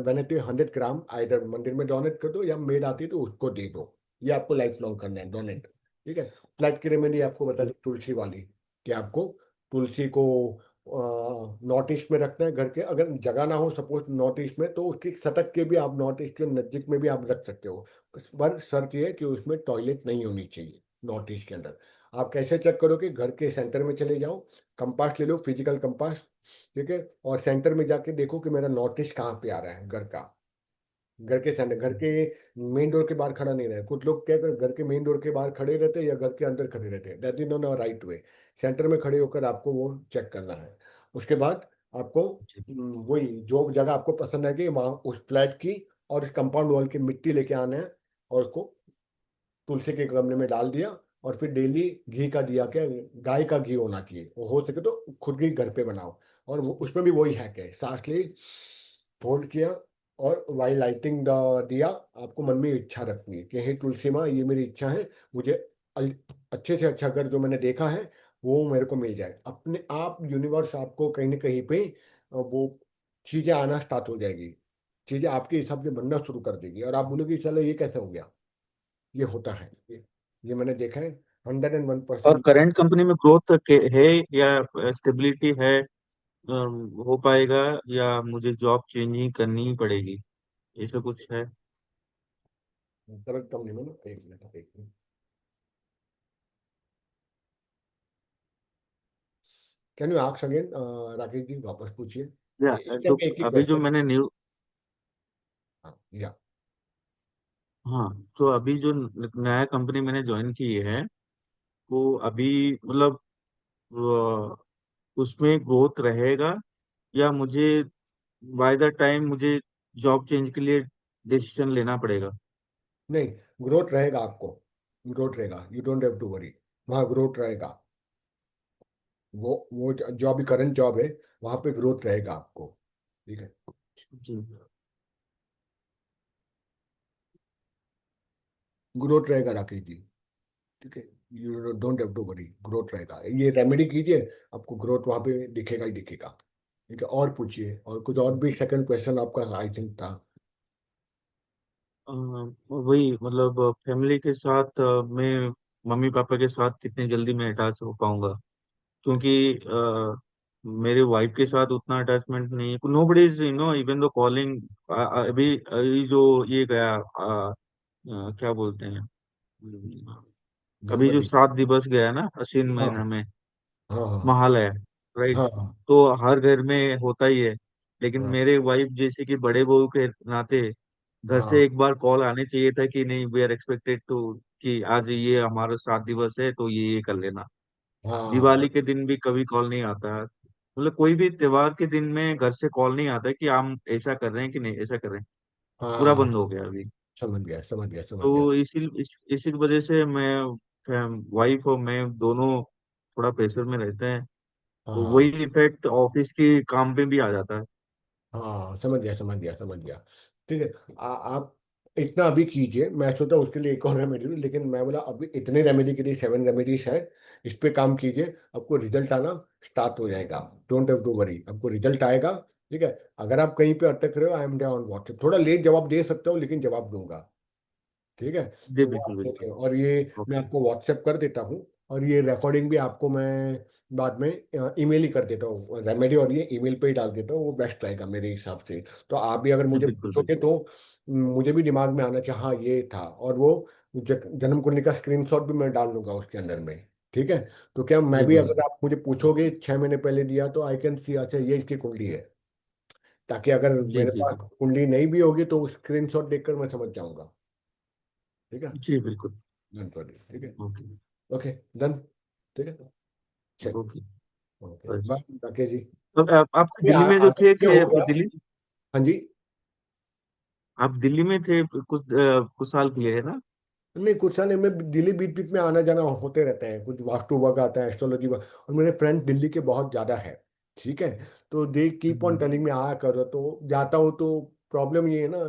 वेनेटी 100 ग्राम आइधर मंदिर में डोनेट कर दो, या मेड आती है तो उसको दे दो। ये आपको लाइफ लॉन्ग करना है, डोनेट। ठीक है। फ्लैट की रेमेडी आपको बता दी तुलसी वाली, कि आपको तुलसी को नॉर्थ ईस्ट में रखना है घर के, अगर जगह ना हो सपोज नॉर्थ ईस्ट में, तो उसकी सटक के भी आप नॉर्थ ईस्ट के नजदीक में भी आप रख सकते हो। पर शर्त ये है कि उसमें टॉयलेट नहीं होनी चाहिए नॉर्थ ईस्ट के अंदर। आप कैसे चेक करोगे, घर के सेंटर में चले जाओ, कंपास ले लो, फिजिकल कंपास। ठीक है। और सेंटर में जाके देखो कि मेरा नॉर्थ ईस्ट कहाँ पे आ रहा है घर का, घर के सेंटर, घर के मेन डोर के बाहर खड़ा नहीं रहे। कुछ लोग क्या करते, घर के मेन डोर के बाहर खड़े रहते हैं या घर के अंदर खड़े रहते हैं, that is not right way. Centre में खड़े होकर आपको वो चेक करना है। उसके बाद आपको जी वही जो जगह आपको पसंद है कि वहाँ उस फ्लैट की और उस कंपाउंड वॉल की मिट्टी लेके आना है, और उसको तुलसी के गमले में डाल दिया। और फिर डेली घी का दिया, क्या गाय का घी होना चाहिए, वो हो सके तो खुद ही घर पे बनाओ। और वो उसमें भी वही हैक है, सांस ली, होल्ड किया, और वाई लाइटिंग द दिया, आपको मन में इच्छा रखनी है कि हे तुलसी माँ, ये मेरी इच्छा है, मुझे अल- अच्छे से अच्छा घर जो मैंने देखा है वो मेरे को मिल जाए। अपने आप यूनिवर्स आपको कहीं ना कहीं पे वो चीजें आना स्टार्ट हो जाएगी, चीजें आपके हिसाब से बनना शुरू कर देगी, और आप बोलोगे चलो ये कैसे हो गया। ये होता है, ये मैंने देखा है, 101%। और करंट कंपनी में ग्रोथ है या स्टेबिलिटी है? हो पाएगा या मुझे जॉब चेंज ही करनी ही पड़ेगी, ऐसा कुछ है? करंट कंपनी में ना, एक मिनट एक minute, can you ask again, Rakesh ji वापस पूछिए। या एक जो टाइम पे एक ही अभी जो क्वेश्चन। मैंने न्यू हाँ या। हाँ, तो अभी जो नया कंपनी मैंने ज्वाइन की है, वो अभी मतलब उसमें ग्रोथ रहेगा, या मुझे बाय द टाइम मुझे जॉब चेंज के लिए डिसीजन लेना पड़ेगा? नहीं, ग्रोथ रहेगा आपको, ग्रोथ रहेगा, you don't have to worry, वहाँ ग्रोथ रहेगा। वो जो अभी करंट जॉब है वहाँ पे ग्रोथ रहेगा आपको, ठीक है। जी। ग्रोथ रहेगा राकेश जी, ठीक है। You don't have to worry, growth रहेगा, ये रेमेडी कीजिए, आपको ग्रोथ वहाँ पे दिखेगा ही दिखेगा। ठीक है, और पूछिए, और कुछ और भी सेकंड क्वेश्चन आपका आई थिंक था। वही मतलब फैमिली के साथ मैं मम्मी पापा के साथ कितने जल्दी मैं अटैच हो पाऊंगा, क्योंकि मेरे वाइफ के साथ उतना अटैचमेंट नहीं है। Nobody is even though calling. अभी अभी जो ये गया क्या बोलते हैं, अभी जो गणपति। 7 दिवस गया ना अश्विन हाँ महीना में, हाँ हाँ महालय, राइट? हाँ हाँ तो हर घर में होता ही है, लेकिन हाँ मेरे वाइफ जैसे कि बड़े बहू के नाते घर हाँ से एक बार कॉल आने चाहिए था कि नहीं, वी आर एक्सपेक्टेड टू, कि आज ये हमारा 7 दिवस है तो ये कर लेना। हाँ दिवाली के दिन भी कभी कॉल नहीं आता है, मतलब कोई भी त्योहार के दिन में घर से कॉल नहीं आता है कि हम ऐसा कर रहे हैं कि नहीं ऐसा कर रहे हैं। पूरा हाँ। बंद हो गया अभी। समझ गया समझ गया समझ गया। तो इसी की वजह से मैं, वाइफ और मैं दोनों थोड़ा प्रेशर में रहते हैं, तो हाँ वही इफेक्ट ऑफिस के काम पे भी आ जाता है। हाँ, समझ गया समझ गया समझ गया। ठीक है, आप इतना अभी कीजिए, मैं सोचा उसके लिए एक और रेमेडी दूं, लेकिन मैं बोला अभी इतने रेमेडी के लिए 7 रेमेडीज है, इस पे काम कीजिए, आपको रिजल्ट आना स्टार्ट हो जाएगा। डोंट हैव टू वरी, आपको रिजल्ट आएगा। ठीक है, अगर आप कहीं पे अटक रहे हो, आई एम ऑन व्हाट्सएप, थोड़ा लेट जवाब दे सकता हूँ लेकिन जवाब दूंगा। ठीक है, जी तो वो आप बिल्कुल बिल्कुल। सोचिए, और ये मैं ओके। आपको व्हाट्सएप कर देता हूँ, और ये रिकॉर्डिंग भी आपको मैं बाद में ईमेल ही कर देता हूँ, रेमेडी और ये ईमेल पे ही डाल देता हूँ, वो बेस्ट रहेगा मेरे हिसाब से। तो आप भी अगर जी मुझे बिल्कुल पूछोगे बिल्कुल। तो मुझे भी दिमाग में आना चाहिए, हाँ ये था, और वो जन्म कुंडली का स्क्रीनशॉट भी मैं डाल दूंगा उसके अंदर में। ठीक है, तो क्या मैं जी भी, बिल्कुल। अगर आप मुझे पूछोगे 6 महीने पहले दिया तो आई कैन सी, अच्छा ये इसकी कुंडली है, ताकि अगर जी मेरे जी पास जी। कुंडली नहीं भी होगी तो स्क्रीनशॉट देखकर मैं समझ जाऊंगा। ठीक है, जी बिल्कुल। डन। ठीक है। ओके। Okay, done. ठीक है, चलिए। ओके। ओके बस। बाय राकेश जी। तो आप ये दिल्ली में जो थे ये हो गया। दिल्ली, हाँ जी। आप दिल्ली में थे कुछ साल के लिए, है ना? नहीं, कुछ साल नहीं, मैं दिल्ली बीच बीच में आना जाना होते रहता है, कुछ वास्तु वर्क आता है, एस्ट्रोलॉजी वर्क, और मेरे फ्रेंड दिल्ली के बहुत ज़्यादा है। ठीक है, तो they keep on hmm. Telling में आया करो, तो जाता हूँ तो प्रॉब्लम ये है ना,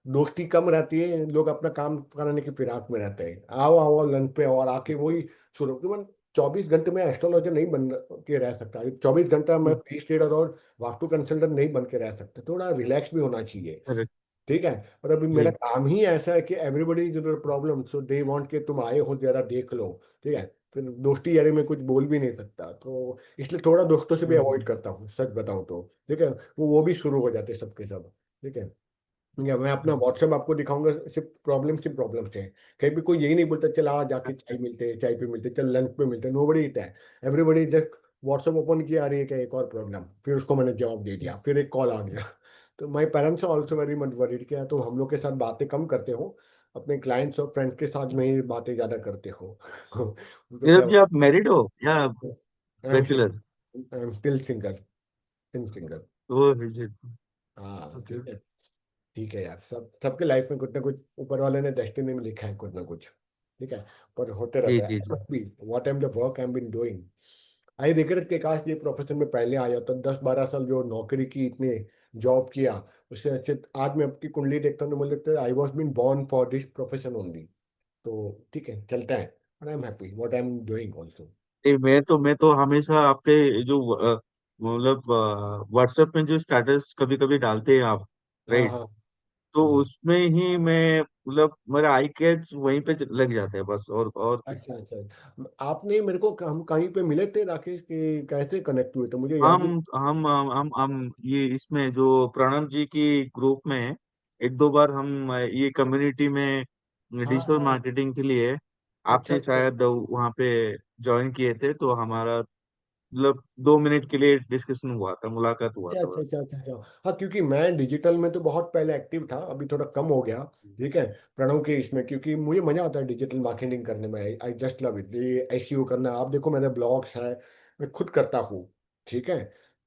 दोस्ती कम रहती है, लोग अपना काम कराने की फिराक में रहते हैं, आओ आओ लंच पे, और आके वही शुरू कि 24 घंटे में एस्ट्रोलॉजर नहीं बन के रह सकता, 24 घंटा मैं फेस रीडर और वास्तु कंसल्टेंट नहीं बन के रह सकता, थोड़ा रिलैक्स भी होना चाहिए। करेक्ट। ठीक है, और अभी मेरा जी। काम ही ऐसा है कि everybody is problem, so they want के तुम आए हो जरा देख लो। ठीक है, फिर दोस्ती यारी में कुछ बोल भी नहीं सकता, तो इसलिए थोड़ा दोस्तों से भी अवॉइड हम्म। करता हूँ, सच बताऊँ तो। ठीक है, वो भी शुरू हो जाते हैं सबके सब। ठीक है, या मैं अपना व्हाट्सएप आपको दिखाऊंगा, सिर्फ प्रॉब्लम है। कहीं भी कोई यही नहीं बोलता चल आ जाके चाय मिलते हैं, चाय पे मिलते हैं, चल लंच पे मिलते हैं, नो बड़ी है। एवरीबडी जस्ट व्हाट्सएप ओपन किया, आ रही है क्या एक और प्रॉब्लम, फिर उसको मैंने जवाब दे दिया, फिर एक कॉल आ गया। तो my parents also very much worried, क्या तुम हम लोग के साथ बातें कम करते हो, अपने क्लाइंट्स और फ्रेंड्स के साथ में ही बातें ज्यादा करते हो। उनको क्या, नीरज जी, आप मैरिड हो या I am bachelor? I am still single, in single. वो विजिट। हाँ ओके। ठीक है। ठीक है यार, सबके लाइफ में कुछ ना कुछ ऊपर वाले ने डेस्टिनी में लिखा है, कुछ ना कुछ। ठीक है, पर होते जी रहता जी है जी। भी, what am the work I am been doing, I regret के काश ये प्रोफेशन में पहले आया तो 10-12 साल जो नौकरी की, इतने जॉब किया, उससे अच्छे आज मैं आपकी कुंडली देखता हूँ तो मुझे लगता है I was been born for this profession only. तो ठीक है, चलता है, और I am happy what I am doing also. नहीं, मैं तो हमेशा आपके जो मतलब व्हाट्सएप में जो स्टेटस कभी कभी डालते हैं आप, हाँ राइट, हाँ तो हाँ। उसमें ही मैं मतलब मेरा आई कैच वहीं पे लग जाता है बस, और कुछ अच्छा अच्छा, आपने मेरे को, हम कहीं पे मिले थे राकेश, के कैसे कनेक्ट हुए थे मुझे याद भी। हम ये इसमें जो प्रणब जी की ग्रुप में एक दो बार हम ये कम्युनिटी में हाँ डिजिटल हाँ। मार्केटिंग के लिए अच्छा आपसे अच्छा शायद वहाँ पे ज्वाइन किए थे, तो हमारा मतलब 2 मिनट के लिए डिस्कशन हुआ था, मुलाकात हुआ अच्छा था अच्छा बस। अच्छा अच्छा अच्छा। हाँ, क्योंकि मैं डिजिटल में तो बहुत पहले एक्टिव था, अभी थोड़ा कम हो गया। ठीक है, प्रणव के इसमें, क्योंकि मुझे मजा आता है डिजिटल मार्केटिंग करने में, आई जस्ट लव इट, ये एसईओ करना। आप देखो मेरे ब्लॉग्स हैं, मैं खुद करता हूँ। ठीक है।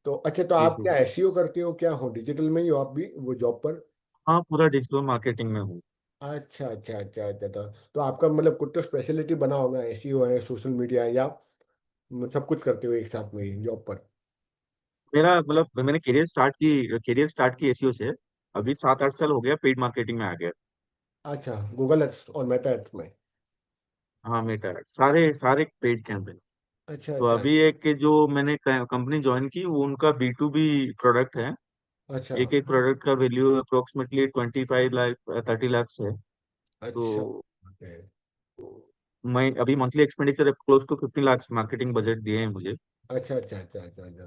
तो अच्छा, तो जी आप जी। क्या एसईओ करते हो, क्या हो डिजिटल में ही हो आप भी वो जॉब पर? हाँ, पूरा डिजिटल मार्केटिंग में हूँ। अच्छा अच्छा अच्छा अच्छा। तो आपका मतलब कुछ तो स्पेशलिटी बना होगा, एसईओ है, सोशल मीडिया है, या सब कुछ करते हो एक साथ में जॉब पर? मेरा मतलब मैंने करियर स्टार्ट की एसईओ से। अभी 7-8 साल हो गया पेड मार्केटिंग में आ गया। अच्छा, गूगल एड्स और मेटा एड्स में? हाँ, मेटा सारे सारे पेड कैंपेन। अच्छा तो अच्छा अभी एक के जो मैंने कंपनी ज्वाइन की वो उनका B2B प्रोडक्ट है। अच्छा एक एक प्रोडक्ट का वैल्यू अप्रोक्सीमेटली 25 लाख 30 लाख है। तो अच्छा। ओके। मैं अभी monthly expenditure close to 15 lakh marketing budget दिए हैं मुझे। अच्छा अच्छा अच्छा अच्छा अच्छा।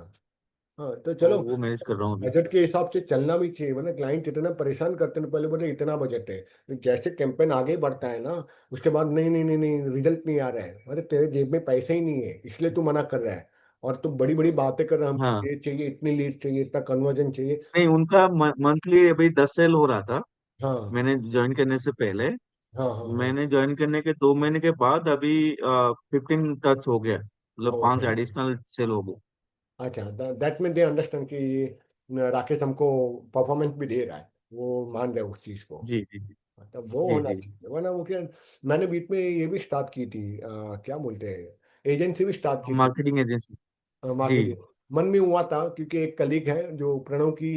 हाँ तो तो चलो, वो मैनेज कर रहा हूँ अभी। बजट के हिसाब से चलना भी चाहिए, वरना क्लाइंट इतना परेशान करते हैं, पहले बोले इतना बजट है, तो जैसे कैंपेन आगे बढ़ता है ना, उसके बाद नहीं नहीं नहीं नहीं, रिजल्ट नहीं आ रहा है, अरे तेरे जेब में पैसे ही नहीं है इसलिए तू मना कर रहा है। और तू बड़ी बड़ी बातें कर रहा है, हमको हाँ, ये चाहिए, इतनी लीड चाहिए, इतना कन्वर्जन चाहिए। नहीं उनका मंथली अभी 10 सेल हो रहा था हाँ मैंने ज्वाइन करने से पहले। हाँ हाँ हाँ। मैंने ज्वाइन करने के 2 महीने के बाद अभी 15 टच हो गया, मतलब पांच ओके। एडिशनल सेल हो गए। अच्छा, दैट मीन दे अंडरस्टैंड कि राकेश हमको परफॉर्मेंस भी दे रहा है, वो मान रहे हैं उस चीज़ को। जी जी जी। मतलब वो जी होना जी। चाहिए, वरना वो क्या। मैंने बीच में ये भी स्टार्ट की थी, क्या बोलते हैं, एजेंसी भी स्टार्ट की थी, मार्केटिंग एजेंसी। जी। मार्केटिंग। मन में हुआ था, क्योंकि एक कलीग है जो प्रणव की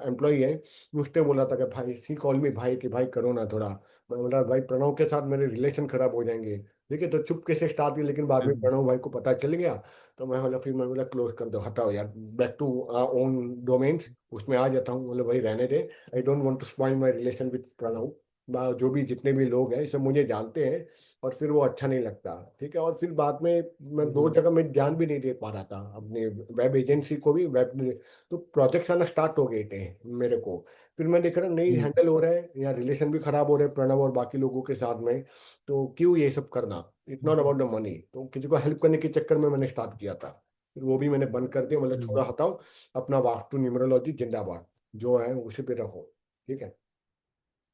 एम्प्लॉय है, उसने बोला था कि भाई सी कॉल मी भाई, कि भाई करो ना थोड़ा। मैं बोला भाई प्रणव के साथ मेरे रिलेशन खराब हो जाएंगे। देखिए, तो चुपके से स्टार्ट किया, लेकिन बाद में हम्म, प्रणव भाई को पता चल गया। तो मैं बोला, फिर मैं बोला क्लोज कर दो, हटाओ यार, बैक टू ओन डोमेन्स, उसमें आ जाता हूँ, बोले भाई रहने दे। I don't want to spoil my relation with Pranav. जो भी जितने भी लोग हैं सब मुझे जानते हैं, और फिर वो अच्छा नहीं लगता। ठीक है, और फिर बाद में मैं दो हम्म, जगह में ध्यान भी नहीं दे पा रहा था, अपने वेब एजेंसी को भी, वेब, तो प्रोजेक्ट्स आना स्टार्ट हो गए थे मेरे को। फिर मैं देख रहा नहीं हम्म, हैंडल हो रहा है, या रिलेशन भी खराब हो रहे हैं प्रणव और बाकी लोगों के साथ में, तो क्यों ये सब करना। It's not hmm, about the money, तो किसी को हेल्प करने के चक्कर में मैंने स्टार्ट किया था, फिर वो भी मैंने बंद कर दिया, मतलब हम्म। छोड़ा, हटाओ। अपना वास्तु न्यूमरोलॉजी जिंदाबाद जो है उसी पे रहो। ठीक है।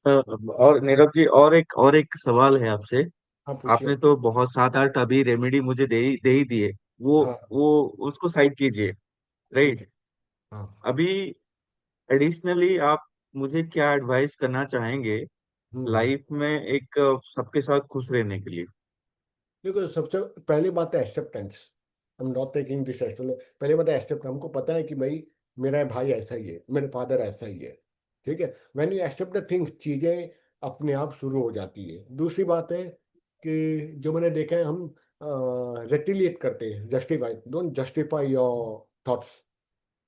और नीरव जी, और एक सवाल है आपसे। हाँ पूछिए। आपने तो बहुत 7-8 अभी रेमेडी मुझे दे ही दिए। वो हाँ वो उसको साइड कीजिए, ठीक राइट। है। हाँ। अभी एडिशनली आप मुझे क्या एडवाइस करना चाहेंगे हम्म। लाइफ में, एक सबके साथ खुश रहने के लिए? देखो, सबसे पहली बात है एक्सेप्टेंस। हम नॉट टेकिंग दिस एक्चुअली, पहली बात है एक्सेप्ट, हमको पता है कि भाई मेरा भाई ऐसा ही है, मेरे फादर ऐसा ही है। ठीक है, when you accept the things, चीजें अपने आप शुरू हो जाती है। दूसरी बात है कि जो मैंने देखा है, हम रेटिलिएट करते हैं, justify, don't justify your thoughts.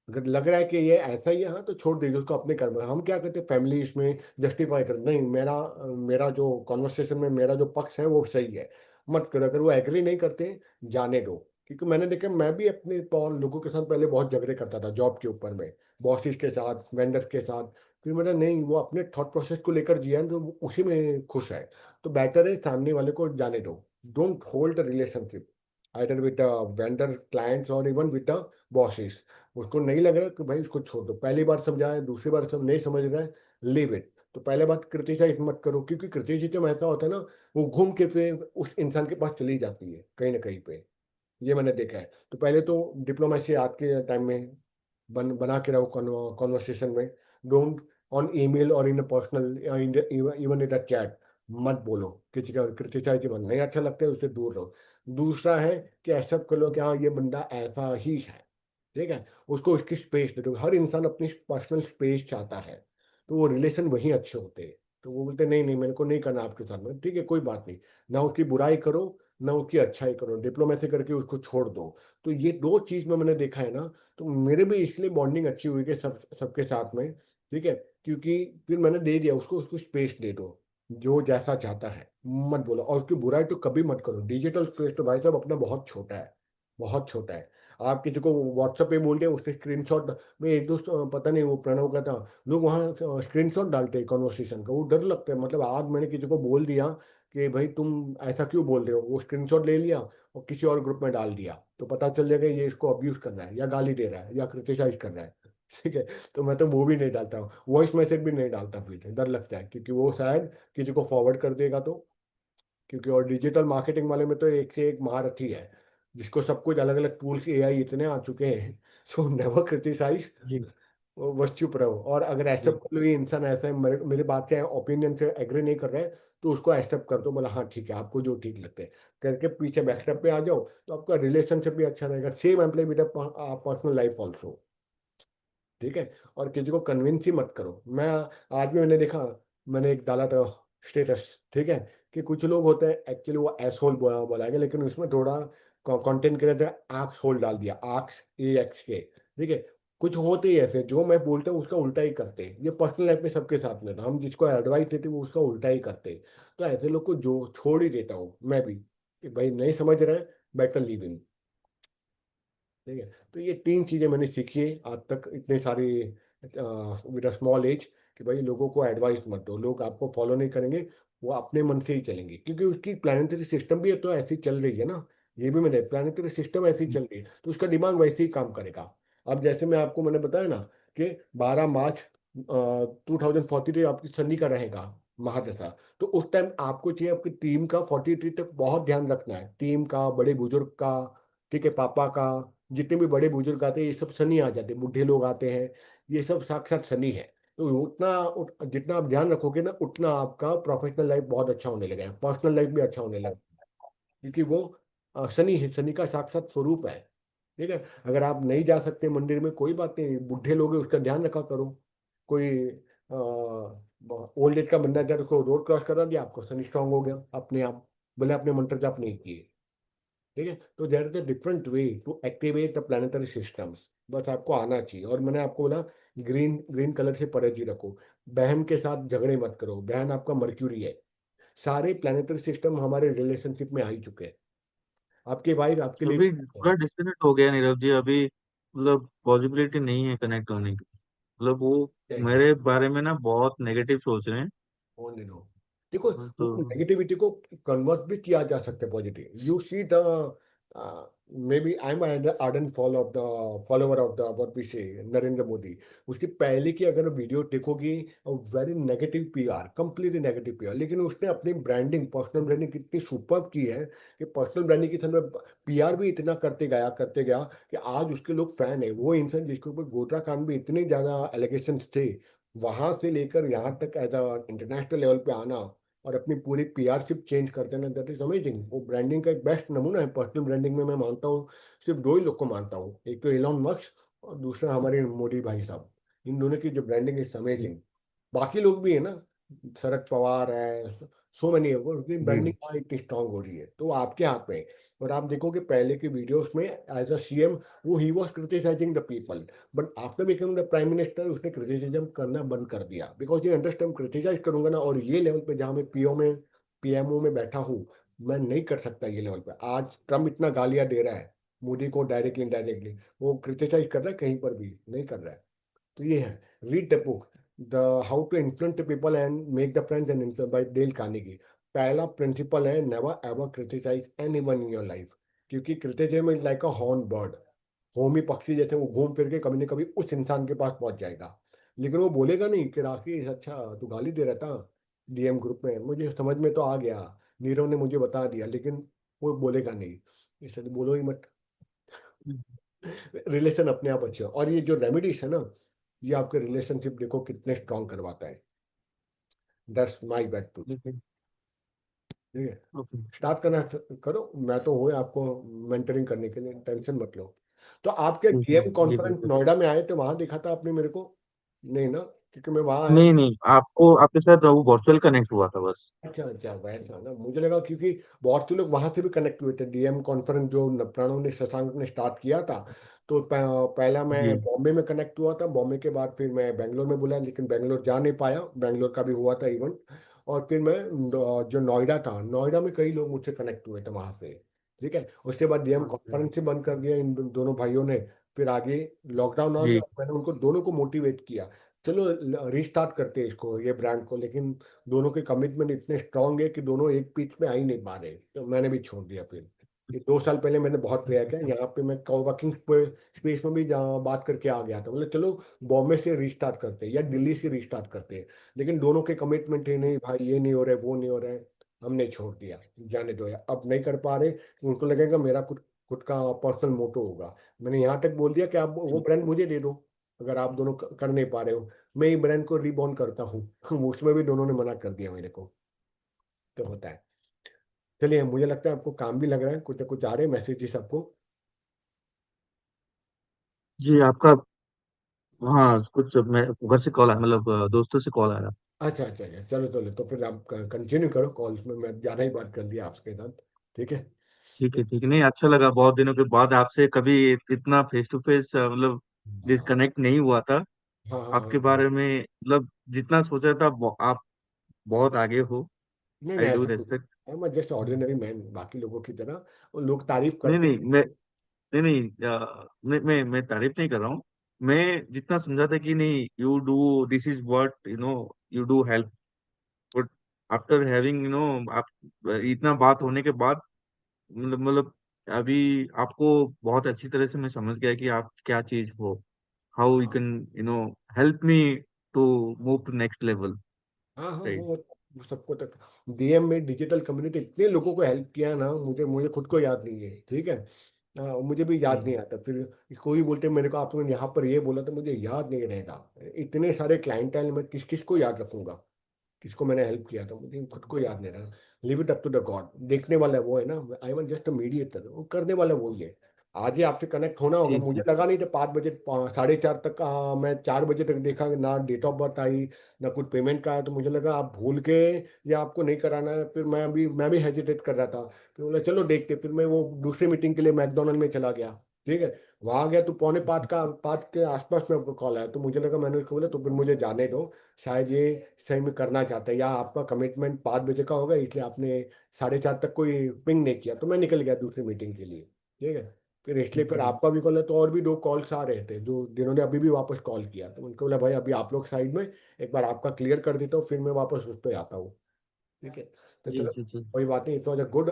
अगर लग रहा है कि ये ऐसा ही है, हाँ, तो छोड़ दीजिए उसको, अपने कर्म। हम क्या करते हैं फैमिली इसमें जस्टिफाई कर, नहीं मेरा मेरा जो कॉन्वर्सेशन में मेरा जो पक्ष है वो सही है, मत करो। अगर वो एग्री नहीं करते, जाने दो। क्योंकि मैंने देखा, मैं भी अपने लोगों के साथ पहले बहुत झगड़े करता था जॉब के ऊपर में, बॉसेस के साथ, वेंडर्स के साथ। फिर मैंने, नहीं, वो अपने थॉट प्रोसेस को लेकर जिया है, तो वो उसी में खुश है। तो बेटर है सामने वाले को जाने दो, don't hold relationship either with vendor clients और इवन विद बॉसेस। उसको नहीं लग रहा कि भाई उसको छोड़ दो, पहली बार समझाए, दूसरी बार सब नहीं समझ रहा है, लीव इट। तो पहले बात, क्रिटिसाइज मत करो, क्योंकि क्रिटिसिज्म ऐसा होता है ना, वो घूम के फिर उस इंसान के पास चली जाती है कहीं ना कहीं पे। ये मैंने देखा है। तो पहले तो डिप्लोमेसी आज के टाइम में बना के रहो कॉन्वर्सेशन में। डोंट ऑन ईमेल और in personal, even in the chat, मत बोलो, किसी का क्रिटिसाइज मत, नहीं अच्छा लगता है उससे दूर रहो। दूसरा है कि एक्सेप्ट कर लो कि हाँ ये बंदा ऐसा ही है, ठीक है, उसको उसकी स्पेस दे दो। हर इंसान अपनी पर्सनल स्पेस चाहता है, तो वो रिलेशन वही अच्छे होते हैं। तो वो बोलते नहीं नहीं मेरे को नहीं करना आपके साथ में, ठीक है कोई बात नहीं, ना उसकी बुराई करो ना उसकी अच्छाई करो, डिप्लोमेसी करके उसको छोड़ दो। तो ये दो चीज में मैंने देखा है ना, तो मेरे भी इसलिए बॉन्डिंग अच्छी हुई कि सबके साथ में, ठीक है, क्योंकि फिर मैंने दे दिया उसको, उसको स्पेस दे दो, जो जैसा चाहता है मत बोलो, और उसकी बुराई तो कभी मत करो। डिजिटल स्पेस तो भाई साहब अपना बहुत छोटा है, बहुत छोटा है। आप किसी को व्हाट्सएप पे बोल दिया, उसके स्क्रीनशॉट में, एक दोस्त पता नहीं वो प्रणव का था, लोग वहाँ स्क्रीनशॉट डालते हैं कॉन्वर्सेशन का, वो डर लगता है। मतलब आज मैंने किसी को बोल दिया कि भाई तुम ऐसा क्यों बोल रहे हो, वो स्क्रीनशॉट ले लिया और किसी और ग्रुप में डाल दिया, तो पता चल जाएगा ये इसको अब्यूज कर रहा है या गाली दे रहा है या क्रिटिसाइज कर रहा है। ठीक है, तो मैं तो वो भी नहीं डालता हूँ, वॉइस मैसेज भी नहीं डालता, फिर डर लगता है क्योंकि वो शायद किसी को फॉरवर्ड कर देगा तो। क्योंकि और डिजिटल मार्केटिंग वाले में तो एक से एक महारथी है, जिसको सब कुछ अलग अलग टूल्स एआई इतने आ चुके हैं। सो नेवर क्रिटिसाइज, जी बस चुप रहो। और अगर जी। एक्सेप्ट कर लो ये इंसान ऐसा है, मेरे बात से ओपिनियन से एग्री नहीं कर रहे हैं, तो उसको एक्सेप्ट कर दो, बोला हाँ ठीक है आपको जो ठीक लगता है करके पीछे बैकस्टेप पे आ जाओ, तो आपका रिलेशनशिप भी अच्छा रहेगा। Same apply with personal life also, ठीक है। और किसी को कन्विंस ही मत करो। मैं आज भी मैंने देखा, मैंने एक डाला था स्टेटस, ठीक है, कि कुछ लोग होते हैं एक्चुअली वो एस होल बोलाएंगे, लेकिन उसमें थोड़ा कंटेंट के रहते हैं आक्स होल डाल दिया, आक्स ए एक्स के, ठीक है। कुछ होते ही ऐसे जो मैं बोलता हूँ उसका उल्टा ही करते हैं, ये पर्सनल लाइफ में सबके साथ में था, हम जिसको एडवाइस देते वो उसका उल्टा ही करते हैं। तो ऐसे लोग को जो छोड़ ही देता हूँ मैं भी, कि भाई नहीं समझ रहे, बेटर लीव इन, ठीक है। तो ये तीन चीजें मैंने सीखी है आज तक, इतने सारी विद अ स्मॉल एज, कि भाई लोगों को एडवाइस मत दो, लोग आपको फॉलो नहीं करेंगे, वो अपने मन से ही चलेंगे, क्योंकि उसकी प्लानिटरी सिस्टम भी तो ऐसी चल रही है ना। ये भी मैंने, प्लानिटरी सिस्टम ऐसी चल रही है तो उसका दिमाग वैसे ही काम करेगा। अब जैसे मैं आपको मैंने बताया ना कि 12 मार्च 2043 आपकी सनी का रहेगा महादशा, तो उस टाइम आपको चाहिए आपकी टीम का 43 तक बहुत ध्यान रखना है, टीम का, बड़े बुजुर्ग का, ठीक है, पापा का, जितने भी बड़े बुजुर्ग आते हैं ये सब शनि आ जाते हैं, बूढ़े लोग आते हैं, ये सब साक्षात शनि है। तो जितना आप ध्यान रखोगे ना, उतना आपका प्रोफेशनल लाइफ बहुत अच्छा होने लगेगा, पर्सनल लाइफ भी अच्छा होने लगेगा, क्योंकि वो शनि है, शनि का साक्षात स्वरूप है, ठीक है। अगर आप नहीं जा सकते मंदिर में, कोई बात नहीं, बूढ़े लोग हैं उसका ध्यान रखा करो। कोई ओल्ड एज का बंदा जब उसको रोड क्रॉस करा दिया, आपको शनि स्ट्रांग हो गया अपने आप, भले अपने मंत्र जाप नहीं किए, ठीक है। तो there is a different way to activate the planetary systems, बस आपको आना चाहिए। और मैंने आपको बोला ग्रीन ग्रीन कलर से परहेज ही रखो, बहन के साथ झगड़े मत करो, बहन आपका मर्क्यूरी है। सारे प्लानिटरी सिस्टम हमारे रिलेशनशिप में आ ही चुके हैं, आपकी वाइफ आपके लिए अभी भी है। पूरा डिस्कनेक्ट हो गया नीरव जी, अभी मतलब पॉसिबिलिटी नहीं है कनेक्ट होने की। मतलब वो जाएगी, मेरे बारे में ना बहुत नेगेटिव सोच रहे हैं। Only no. देखो, हाँ, वो तो नेगेटिविटी को कन्वर्ट भी किया जा सकता है positive, you see the, maybe I am ardent follower of the what we say Narendra Modi. उसकी पहले की अगर वीडियो देखोगी, very negative PR, completely negative PR, लेकिन उसने अपनी ब्रांडिंग, पर्सनल ब्रांडिंग कितनी सुपर की है कि पर्सनल ब्रांडिंग के समय पीआर भी इतना करते गया कि आज उसके लोग फैन है। वो इंसान जिसके ऊपर गोटा कांड भी इतने ज्यादा एलिगेशन थे, वहां से लेकर यहाँ तक एज इंटरनेशनल लेवल पे आना और अपनी पूरी पीआरशिप चेंज कर देना, दैट इज अमेजिंग। वो ब्रांडिंग का एक बेस्ट नमूना है पर्सनल ब्रांडिंग में। मैं मानता हूँ, सिर्फ दो ही लोग को मानता हूँ, एक तो इलॉन मस्क और दूसरा हमारे मोदी भाई साहब। इन दोनों की जो ब्रांडिंग इज अमेजिंग। बाकी लोग भी है ना, शरद पवार है, सो मैनी है, उनकी जी ब्रांडिंग इतनी स्ट्रांग हो रही है, तो वो आपके हाथ में है। और आप देखोगे पहले की वीडियोस में एज अ सीएम, वो ही was criticizing the people, but after becoming the prime minister उसने क्रिटिसिज्म करना बंद कर दिया, बिकॉज ये अंडरस्टैंड, क्रिटिसाइज करूंगा ना, और ये लेवल पे जहाँ मैं पीओ में, पीएमओ में बैठा हूँ, मैं नहीं कर सकता ये लेवल पे। आज ट्रम्प इतना गालियां दे रहा है मोदी को, डायरेक्टली इनडायरेक्टली वो क्रिटिसाइज कर रहा है, कहीं पर भी नहीं कर रहा है। तो ये है, read the book, the how to influence the people and make the friends and influence, by Dale Carnegie. पहला प्रिंसिपल है, never ever criticise anyone in your life, क्योंकि criticism is like a horn bird, होमी पक्षी जैसे वो घूम फिर के कभी ना कभी उस इंसान के पास पहुंच जाएगा, लेकिन वो बोलेगा नहीं कि राकेश अच्छा तू गाली दे रहा था डीएम ग्रुप में, मुझे समझ में तो आ गया, नीरव ने मुझे बता दिया, लेकिन वो बोलेगा नहीं, इसलिए बोलो ही मत। रिलेशन अपने आप अच्छे हो। और ये जो रेमेडीज है ना, ये आपके रिलेशनशिप देखो कितने स्ट्रांग करवाता है, दैट्स माई बेट टू। ठीक है। ठीक है, ओके। स्टार्ट करना करो, मैं तो हूँ आपको मेंटरिंग करने के लिए, टेंशन मत लो। तो आपके जी जी डीएम जी कॉन्फ्रेंस बिल्कुल। नोएडा में आए थे, वहां देखा था आपने मेरे को? नहीं ना, क्योंकि मैं वहां आया। नहीं नहीं, आपको आपके साथ वो वर्चुअल कनेक्ट हुआ था बस। अच्छा अच्छा, वैसा ना, मुझे लगा क्योंकि बहुत से लोग वहां से भी कनेक्ट हुए थे, डीएम कॉन्फ्रेंस जो प्रणव ने, शशांक ने स्टार्ट किया था। तो पहला मैं जी बॉम्बे में कनेक्ट हुआ था, बॉम्बे के बाद फिर मैं बेंगलोर में बुलाया, लेकिन बेंगलोर जा नहीं पाया, बेंगलोर का भी हुआ था इवेंट। और फिर मैं जो नोएडा था, नोएडा में कई लोग मुझसे कनेक्ट हुए थे वहां से। ठीक है, उसके बाद डीएम अच्छा। कॉन्फ्रेंस ही बंद कर दिया इन दोनों भाइयों ने। फिर आगे लॉकडाउन आ गया, जी मैंने उनको दोनों को मोटिवेट किया, चलो रिस्टार्ट करते हैं इसको, ये ब्रांड को, लेकिन दोनों के कमिटमेंट इतने स्ट्रांग है कि दोनों एक पिच में आ ही नहीं पा रहे, तो मैंने भी छोड़ दिया फिर। ये 2 साल पहले मैंने बहुत प्रयास किया, यहाँ पे मैं कोवर्किंग स्पेस में भी बात करके आ गया था, बोले चलो बॉम्बे से रिस्टार्ट करते हैं या दिल्ली से रिस्टार्ट करते हैं, लेकिन दोनों के कमिटमेंट है, नहीं भाई ये नहीं हो रहा है, वो नहीं हो रहा है, हमने छोड़ दिया, जाने दो यार, अब नहीं कर पा रहे। उनको लगेगा मेरा खुद खुद का पर्सनल मोटो होगा। मैंने यहाँ तक बोल दिया कि आप वो जी ब्रांड मुझे दे दो, अगर आप दोनों कर नहीं पा रहे हो, मैं ही ब्रांड को रीबॉर्न करता हूँ। उसमें भी दोनों ने मना कर दिया मेरे को। तो होता है। चलिए, मुझे लगता है आपको काम भी लग रहा है, कुछ ना कुछ आ रहे हैं मैसेजेस आपको। जी आपका, हाँ कुछ मैं घर से कॉल आया, मतलब दोस्तों से कॉल आया। अच्छा अच्छा अच्छा, चलो चलो, तो फिर आप कंटिन्यू करो कॉल्स में, मैं ज़्यादा ही बात कर दिया आपके साथ। ठीक है। ठीक है ठीक है, नहीं अच्छा लगा, बहुत दिनों के बाद आपसे कभी इतना फेस टू फेस मतलब हाँ डिस्कनेक्ट नहीं हुआ था। हाँ हाँ हाँ आपके हाँ। बारे में मतलब जितना सोचा था आप बहुत आगे हो। नहीं नहीं, आई डू ऐसा कुछ, respect. I am just ordinary man, बाकी लोगों की तरह। वो लोग तारीफ नहीं करते नहीं, हैं। नहीं नहीं, मैं तारीफ नहीं कर रहा हूँ। मैं जितना समझा था कि नहीं, you do this is what you do help, but after having आप इतना बात होने के बाद मतलब अभी आपको बहुत अच्छी तरह से मैं समझ गया कि आप क्या चीज हो, हाउ यू हाँ can help me to move to next level. हाँ हाँ, राइट। वो सबको तक, डीएम में डिजिटल कम्युनिटी इतने लोगों को हेल्प किया ना, मुझे मुझे खुद को याद नहीं है। ठीक है। मुझे भी याद नहीं जी आता फिर, कोई बोलते मेरे को आपने यहाँ पर ये बोला, तो मुझे याद नहीं रहेगा। इतने सारे क्लाइंटाइल में किस किस को याद रखूंगा, किसको मैंने हेल्प किया था, मुझे खुद को याद नहीं रहा। Leave it up to the god, देखने वाला वो है ना, I am just a mediator, वो करने वाला वो ही है। आज ही आपसे कनेक्ट होना होगा, जी मुझे जी लगा नहीं था 5 बजे, 4:30 तक, मैं 4 बजे तक देखा कि ना डेट ऑफ बर्थ आई, ना कुछ पेमेंट का आया, तो मुझे लगा आप भूल के या आपको नहीं कराना है, फिर मैं भी हेजिटेट कर रहा था। फिर बोला चलो देखते, फिर मैं वो दूसरी मीटिंग के लिए मैकडोनल्ड में चला गया। ठीक है, वहां गया तो पौने 5 के आसपास में आपको कॉल आया, तो मुझे लगा, मैंने उसको बोला तो फिर मुझे जाने दो, शायद ये सही में करना चाहता है, या आपका कमिटमेंट 5 बजे का होगा इसलिए आपने 4:30 तक कोई पिंग नहीं किया, तो मैं निकल गया दूसरी मीटिंग के लिए। ठीक है, फिर इसलिए फिर आपका भी कॉल है, तो और भी 2 कॉल्स आ रहे थे जो जिन्होंने अभी भी वापस कॉल किया, तो उनको बोला भाई अभी आप लोग साइड में, एक बार आपका क्लियर कर देता हूँ, फिर मैं वापस उस पर आता हूँ। ठीक है, तो जी चलो, जी जी कोई बात नहीं, it was a good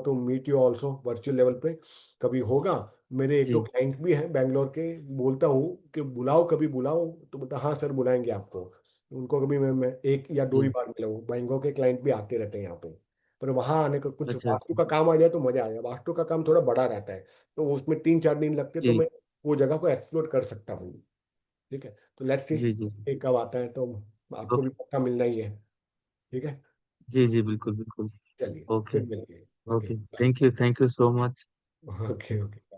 to meet you also virtual level पे, कभी होगा। मेरे एक दो जी क्लाइंट भी हैं बैंगलोर के, बोलता हूँ कि बुलाओ, कभी बुलाओ, तो बोलता हाँ सर बुलाएंगे आपको। उनको कभी मैं 1 या 2 ही जी। बार मिला हूँ, बैंगलोर के क्लाइंट भी आते रहते हैं यहाँ पे। पर वहाँ आने का कुछ अच्छा वास्तु अच्छा। का काम आ जाए तो मजा आएगा, वास्तु का काम थोड़ा बड़ा रहता है, तो उसमें 3-4 दिन लगते, तो जी मैं वो जगह को एक्सप्लोर कर सकता हूँ। ठीक है, तो लेट्स सी जी जी जी। कब आता है, तो आपको भी ओके। पक्का मिलना ही है। ठीक है, जी जी बिल्कुल बिल्कुल। चलिए, ओके। फिर मिलेंगे। Okay okay, bye. Thank you so much. Okay okay.